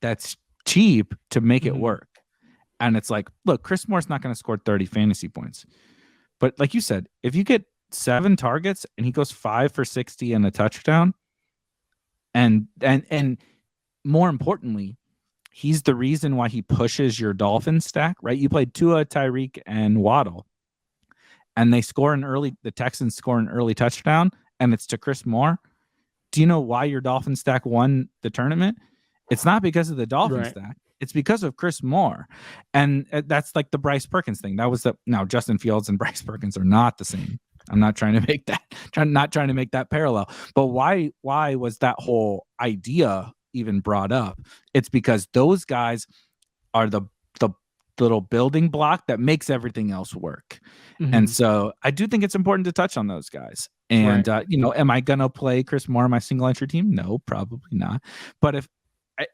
that's cheap to make it work? And it's like, look, Chris Moore's not going to score 30 fantasy points. But like you said, if you get 7 targets and he goes 5 for 60 and a touchdown, and more importantly, he's the reason why he pushes your Dolphins stack, right? You played Tua, Tyreek, and Waddle, and the Texans score an early touchdown, and it's to Chris Moore. Do you know why your Dolphins stack won the tournament? It's not because of the Dolphins stack. It's because of Chris Moore. And that's like the Bryce Perkins thing. That was now Justin Fields and Bryce Perkins are not the same. I'm not trying to make that parallel. But why was that whole idea even brought up? It's because those guys are the little building block that makes everything else work. And so I do think it's important to touch on those guys. And am I gonna play Chris Moore on my single entry team? No, probably not. But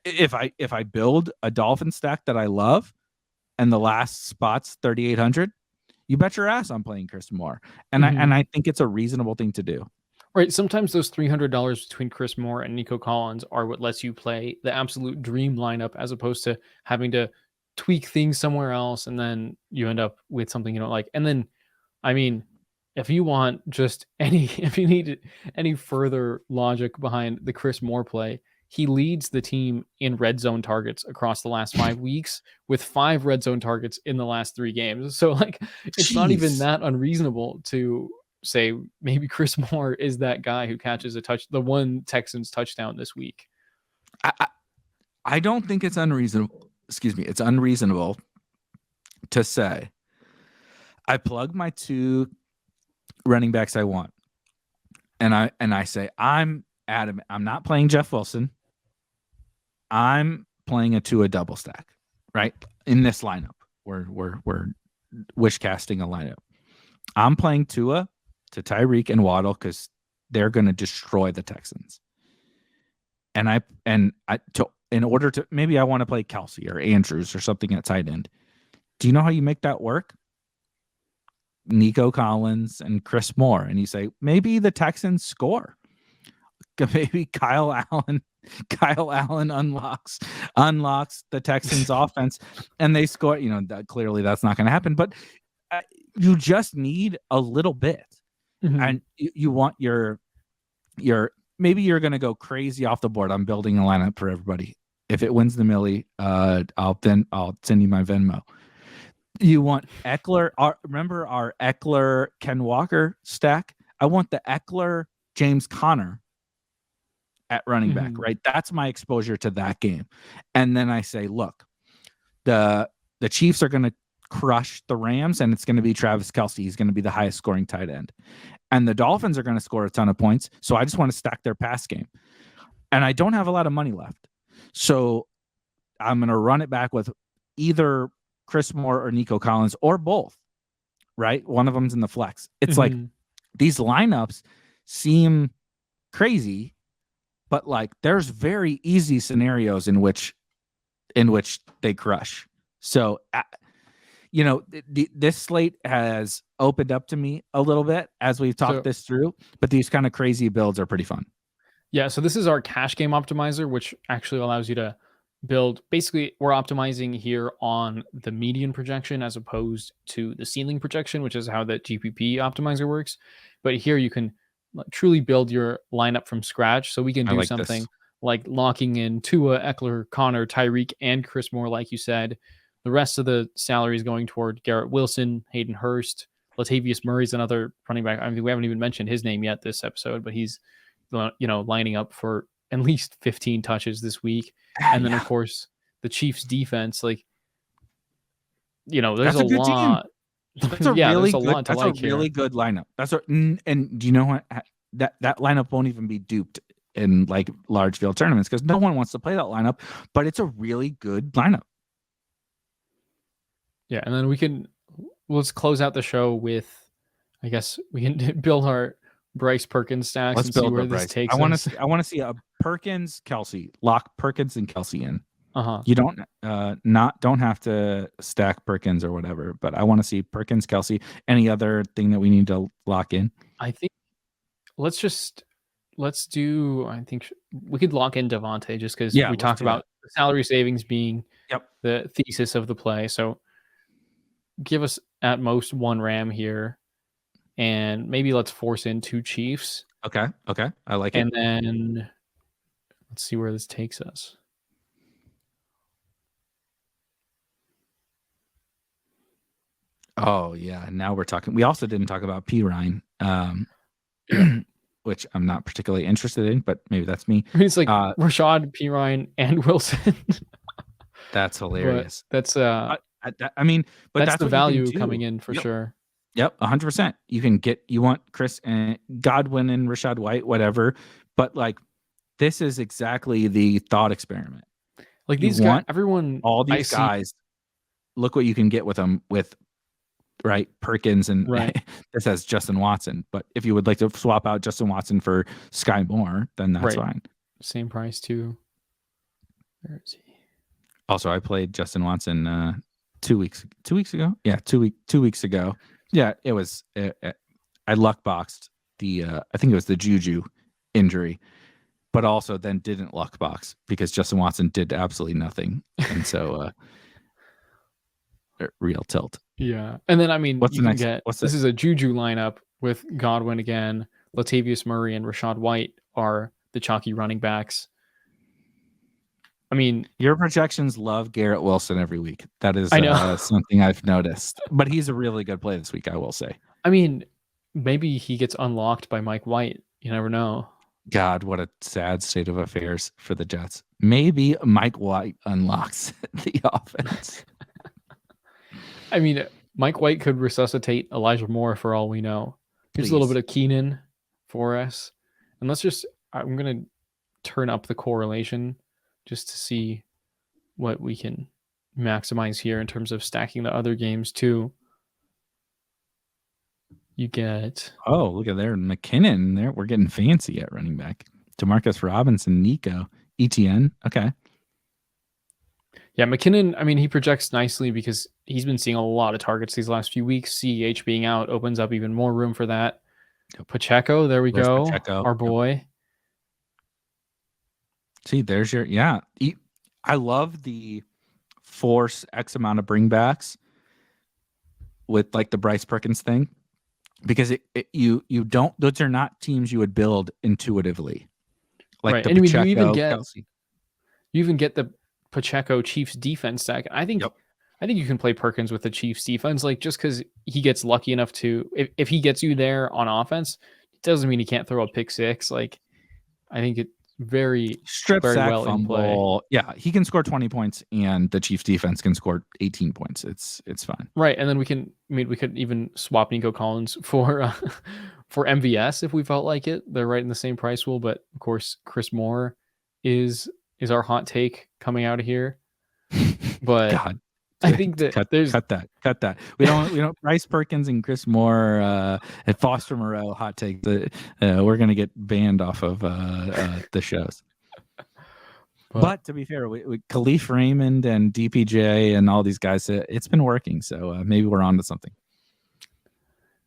if I build a Dolphin stack that I love, and the last spot's 3,800, you bet your ass I'm playing Chris Moore. And I think it's a reasonable thing to do. Right. Sometimes those $300 between Chris Moore and Nico Collins are what lets you play the absolute dream lineup, as opposed to having to tweak things somewhere else, and then you end up with something you don't like. And then, I mean, if you want just if you need any further logic behind the Chris Moore play, he leads the team in red zone targets across the last 5 weeks, with 5 red zone targets in the last 3 games. So like, it's not even that unreasonable to say maybe Chris Moore is that guy who catches the one Texans touchdown this week. I don't think it's unreasonable. Excuse me. It's unreasonable to say I plug my 2 running backs I want, and I say I'm adamant I'm not playing Jeff Wilson. I'm playing a Tua double stack, right? In this lineup, we're wish casting a lineup. I'm playing Tua to Tyreek and Waddle because they're going to destroy the Texans. And in order to, maybe I want to play Kelsey or Andrews or something at tight end. Do you know how you make that work? Nico Collins and Chris Moore, and you say maybe the Texans score. Maybe Kyle Allen unlocks the Texans offense and they score. Clearly that's not going to happen, but you just need a little bit. And you want your maybe you're going to go crazy off the board. I'm building a lineup for everybody. If it wins the Millie, I'll send you my Venmo. You want Eckler? Remember our Eckler Ken Walker stack? I want the Eckler James Conner at running back, right? That's my exposure to that game. And then I say, look, the Chiefs are going to crush the Rams, and it's going to be Travis Kelce. He's going to be the highest scoring tight end. And the Dolphins are going to score a ton of points, so I just want to stack their pass game. And I don't have a lot of money left. So I'm going to run it back with either Chris Moore or Nico Collins or both, right? One of them's in the flex. It's like these lineups seem crazy, but like there's very easy scenarios in which they crush. So, this slate has opened up to me a little bit as we've talked this through, but these kind of crazy builds are pretty fun. Yeah. So this is our cash game optimizer, which actually allows you to build. Basically, we're optimizing here on the median projection as opposed to the ceiling projection, which is how the GPP optimizer works. But here you can truly build your lineup from scratch. So we can do something like locking in Tua, Eckler, Connor, Tyreek, and Chris Moore, like you said. The rest of the salary is going toward Garrett Wilson, Hayden Hurst, Latavius Murray's another running back. I mean, we haven't even mentioned his name yet this episode, but he's lining up for at least 15 touches this week. And then, of course, the Chiefs defense, there's that's a lot. That's a really good lineup. And do you know what? That lineup won't even be duped in like large field tournaments because no one wants to play that lineup, but it's a really good lineup. Yeah, and then let's close out the show with, I guess we can build our Bryce Perkins stacks. Let's build where this takes us. I want to see a Perkins Kelsey, lock Perkins and Kelsey in. You don't have to stack Perkins or whatever, but I want to see Perkins, Kelsey. Any other thing that we need to lock in? I think I think we could lock in Devontae just because we talked about the salary savings being the thesis of the play. So give us at most 1 Ram here, and maybe let's force in 2 Chiefs. Okay. I like it. And then let's see where this takes us. Oh yeah, now we're talking. We also didn't talk about P. Ryan, which I'm not particularly interested in, but maybe that's me. It's like Rashad, P. Ryan, and Wilson. That's hilarious. But that's that's the value coming in for sure. Yep, 100%. You want Chris and Godwin and Rashad White, whatever. But like, this is exactly the thought experiment. Like You these guys, want everyone all I these see, guys. Look what you can get with them with right Perkins and right, this has Justin Watson. But if you would like to swap out Justin Watson for Sky Moore, then that's right, fine. same price too. Where is he? Also, I played Justin Watson 2 weeks ago. Yeah, 2 weeks ago. Yeah, it was. I luck boxed the. I think it was the Juju injury, but also then didn't luck box because Justin Watson did absolutely nothing, and so real tilt. Yeah, and then I mean, What's you the can next? get What's this the is a Juju lineup with Godwin again, Latavius Murray and Rashad White are the chalky running backs. I mean, your projections love Garrett Wilson every week. That is I know. something I've noticed, but he's a really good play this week. I will say. I mean, maybe he gets unlocked by Mike White. You never know. God, what a sad state of affairs for the Jets. Maybe Mike White unlocks the offense. I mean, Mike White could resuscitate Elijah Moore for all we know. Here's a little bit of Keenan for us. And I'm going to turn up the correlation just to see what we can maximize here in terms of stacking the other games too. You get look at there, McKinnon. There, we're getting fancy at running back. Demarcus Robinson, Nico, ETN. Okay. Yeah, McKinnon, I mean, he projects nicely because he's been seeing a lot of targets these last few weeks. CEH being out opens up even more room for that. Pacheco, there we go. Pacheco. Our boy. See, there's your I love the force X amount of bringbacks with like the Bryce Perkins thing because you don't, those are not teams you would build intuitively. Like right. the And Pacheco, you Kelsey. You even get the Pacheco Chiefs defense stack. I think you can play Perkins with the Chiefs defense, like just because he gets lucky enough to, if he gets you there on offense, it doesn't mean he can't throw a pick six. Like I think it's very very sack, well fumble. in play. Yeah, he can score 20 points and the Chiefs defense can score 18 points. It's fine. Right. And then we could even swap Nico Collins for for MVS if we felt like it. They're right in the same price pool, but of course Chris Moore is our hot take coming out of here. But God, I think that cut that. We don't Bryce Perkins and Chris Moore and Foster Moreau hot take. We're gonna get banned off of the shows. But to be fair, we Khalif Raymond and DPJ and all these guys, it's been working. So maybe we're on to something.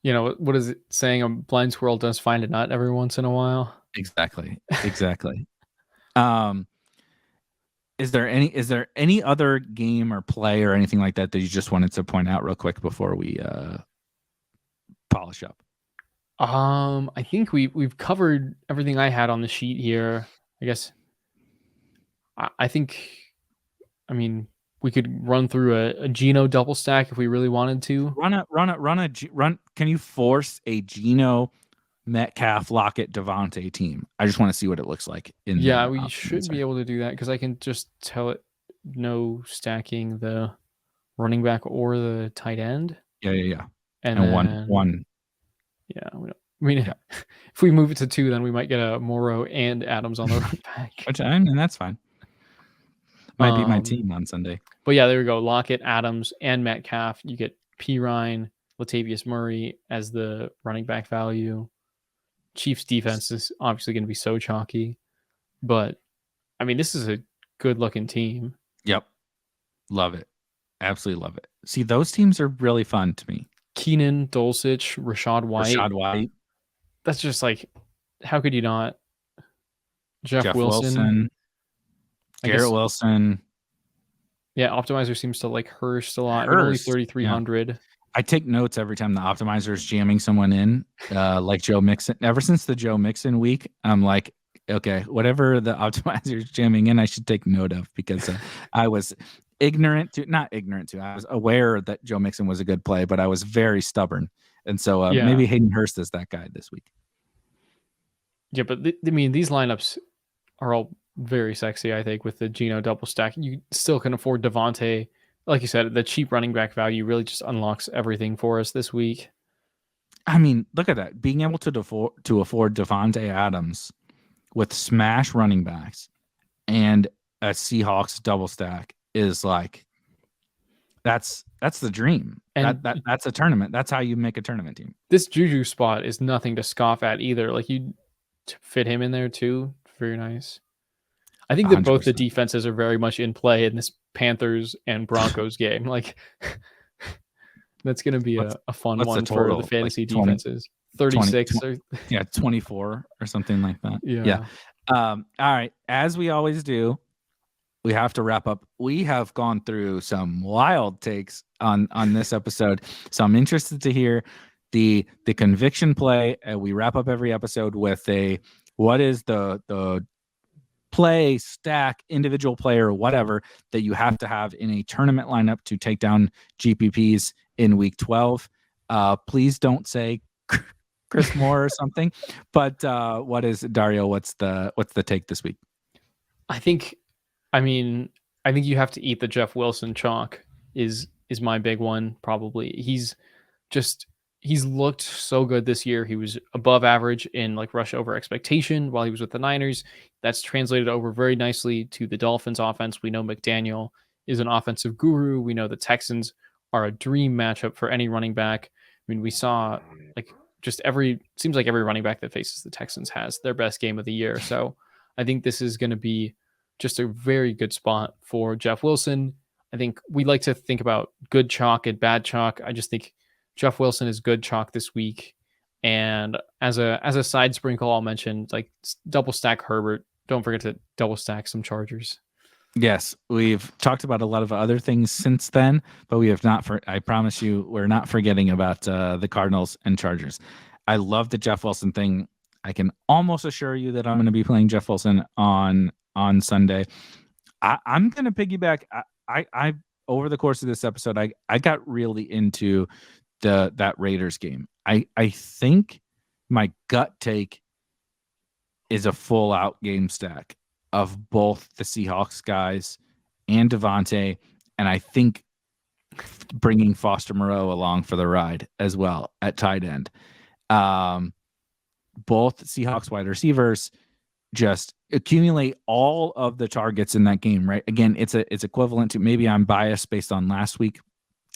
You know, what is it saying? A blind squirrel does find a nut every once in a while. Exactly. Is there any other game or play or anything like that you just wanted to point out real quick before we polish up? I think we've covered everything I had on the sheet here. I guess I think, I mean, we could run through a Geno double stack if we really wanted to. Run. Can you force a Geno, Metcalf, Lockett, Devontae team? I just want to see what it looks like. We should be able to do that because I can just tell it no stacking the running back or the tight end. Yeah. And then, one. Yeah, if we move it to 2, then we might get a Morrow and Adams on the run back. And that's fine. Might be my team on Sunday. But yeah, there we go. Lockett, Adams, and Metcalf. You get Pirine, Latavius Murray as the running back value. Chiefs defense is obviously going to be so chalky. But, I mean, this is a good-looking team. Yep. Love it. Absolutely love it. See, those teams are really fun to me. Keenan, Dulcich, Rashad White. That's just like, how could you not? Jeff Wilson. Garrett Wilson. Yeah, Optimizer seems to like Hurst a lot. Only 3,300. Yeah. I take notes every time the Optimizer is jamming someone in, like Joe Mixon. Ever since the Joe Mixon week, I'm like, okay, whatever the Optimizer is jamming in, I should take note of because I was not ignorant to. I was aware that Joe Mixon was a good play, but I was very stubborn. And so maybe Hayden Hurst is that guy this week. Yeah, but these lineups are all very sexy, I think, with the Geno double stack. You still can afford Devontae. Like you said, the cheap running back value really just unlocks everything for us this week. I mean, look at that. Being able to afford Devontae Adams with smash running backs and a Seahawks double stack is like that's the dream. And That's a tournament. That's how you make a tournament team. this Juju spot is nothing to scoff at either. Like you fit him in there too. Very nice. I think that both the 100%. defenses are very much in play in this Panthers and Broncos game. Like that's going to be a fun one for the fantasy like 20, defenses. 36 20, or 24 or something like that. Yeah. All right. As we always do, we have to wrap up. We have gone through some wild takes on this episode, so I'm interested to hear the conviction play. We wrap up every episode with what is the play, stack, individual player, whatever that you have to have in a tournament lineup to take down GPPs in week 12. Please don't say Chris Moore or something. But what is Dario? What's the take this week? I think you have to eat the Jeff Wilson chalk is my big one. Probably he's looked so good this year. He was above average in like rush over expectation while he was with the Niners. That's translated over very nicely to the Dolphins offense. We know McDaniel is an offensive guru. We know the Texans are a dream matchup for any running back. I mean, we saw like seems like every running back that faces the Texans has their best game of the year. So I think this is going to be just a very good spot for Jeff Wilson. I think we like to think about good chalk and bad chalk. I just think Jeff Wilson is good chalk this week. And as a side sprinkle, I'll mention like double stack Herbert. Don't forget to double stack some Chargers. Yes, we've talked about a lot of other things since then, but we have not. I promise you, we're not forgetting about the Cardinals and Chargers. I love the Jeff Wilson thing. I can almost assure you that I'm going to be playing Jeff Wilson on Sunday. I'm going to piggyback. I over the course of this episode, I got really into that Raiders game. I think my gut take is a full out game stack of both the Seahawks guys and Devontae, and I think bringing Foster Moreau along for the ride as well at tight end. Both Seahawks wide receivers just accumulate all of the targets in that game, right? Again, it's equivalent to, maybe I'm biased based on last week.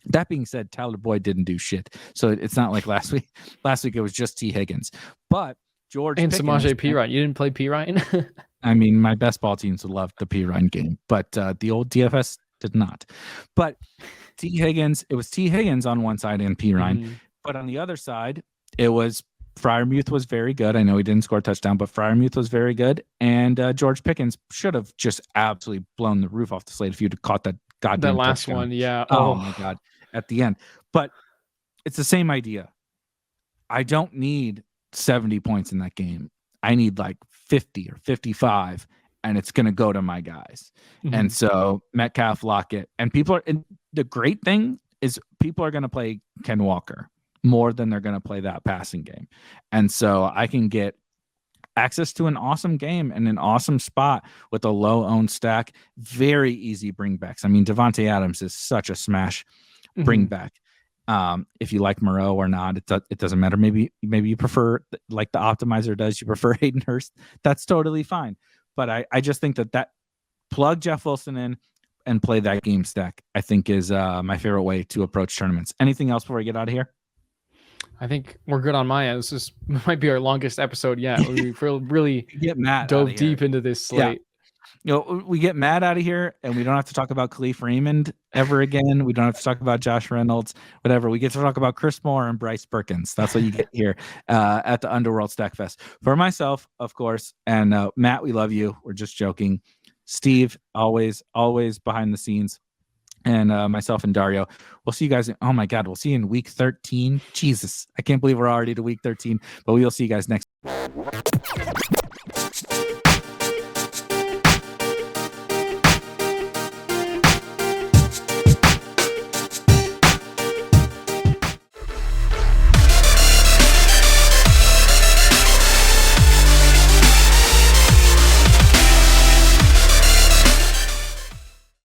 That being said, Tyler Boyd didn't do shit, so it's not like last week. Last week it was just T. Higgins, but George and Samaje Perine. You didn't play Perine? I mean, my best ball teams would love the Perine game, but the old DFS did not. But T. Higgins, it was T. Higgins on one side and Perine, but on the other side, it was Freiermuth was very good. I know he didn't score a touchdown, but Freiermuth was very good, and George Pickens should have just absolutely blown the roof off the slate if you'd caught that goddamn last touchdown. one. Yeah. Oh my God. At the end. But it's the same idea. I don't need 70 points in that game. I need like 50 or 55, and it's going to go to my guys. And so Metcalf, Lockett, and the great thing is people are going to play Ken Walker more than they're going to play that passing game. And so I can get access to an awesome game and an awesome spot with a low owned stack. Very easy bringbacks. I mean, Devontae Adams is such a smash bring back. If you like Moreau or not, it doesn't matter. Maybe you prefer, like the optimizer does, you prefer Hayden Hurst. That's totally fine. But I just think that plug Jeff Wilson in and play that game stack, I think is my favorite way to approach tournaments. Anything else before we get out of here? I think we're good on my end. This might be our longest episode yet. We really get Matt dove deep into this slate. Yeah. We get Matt out of here, and we don't have to talk about Khalif Raymond ever again. We don't have to talk about Josh Reynolds, whatever. We get to talk about Chris Moore and Bryce Perkins. That's what you get here at the Underworld Stack Fest. For myself, of course, and Matt, we love you. We're just joking. Steve, always behind the scenes. And myself and Dario, we'll see you guys. Oh my God, we'll see you in week 13. Jesus, I can't believe we're already to week 13, but we will see you guys next.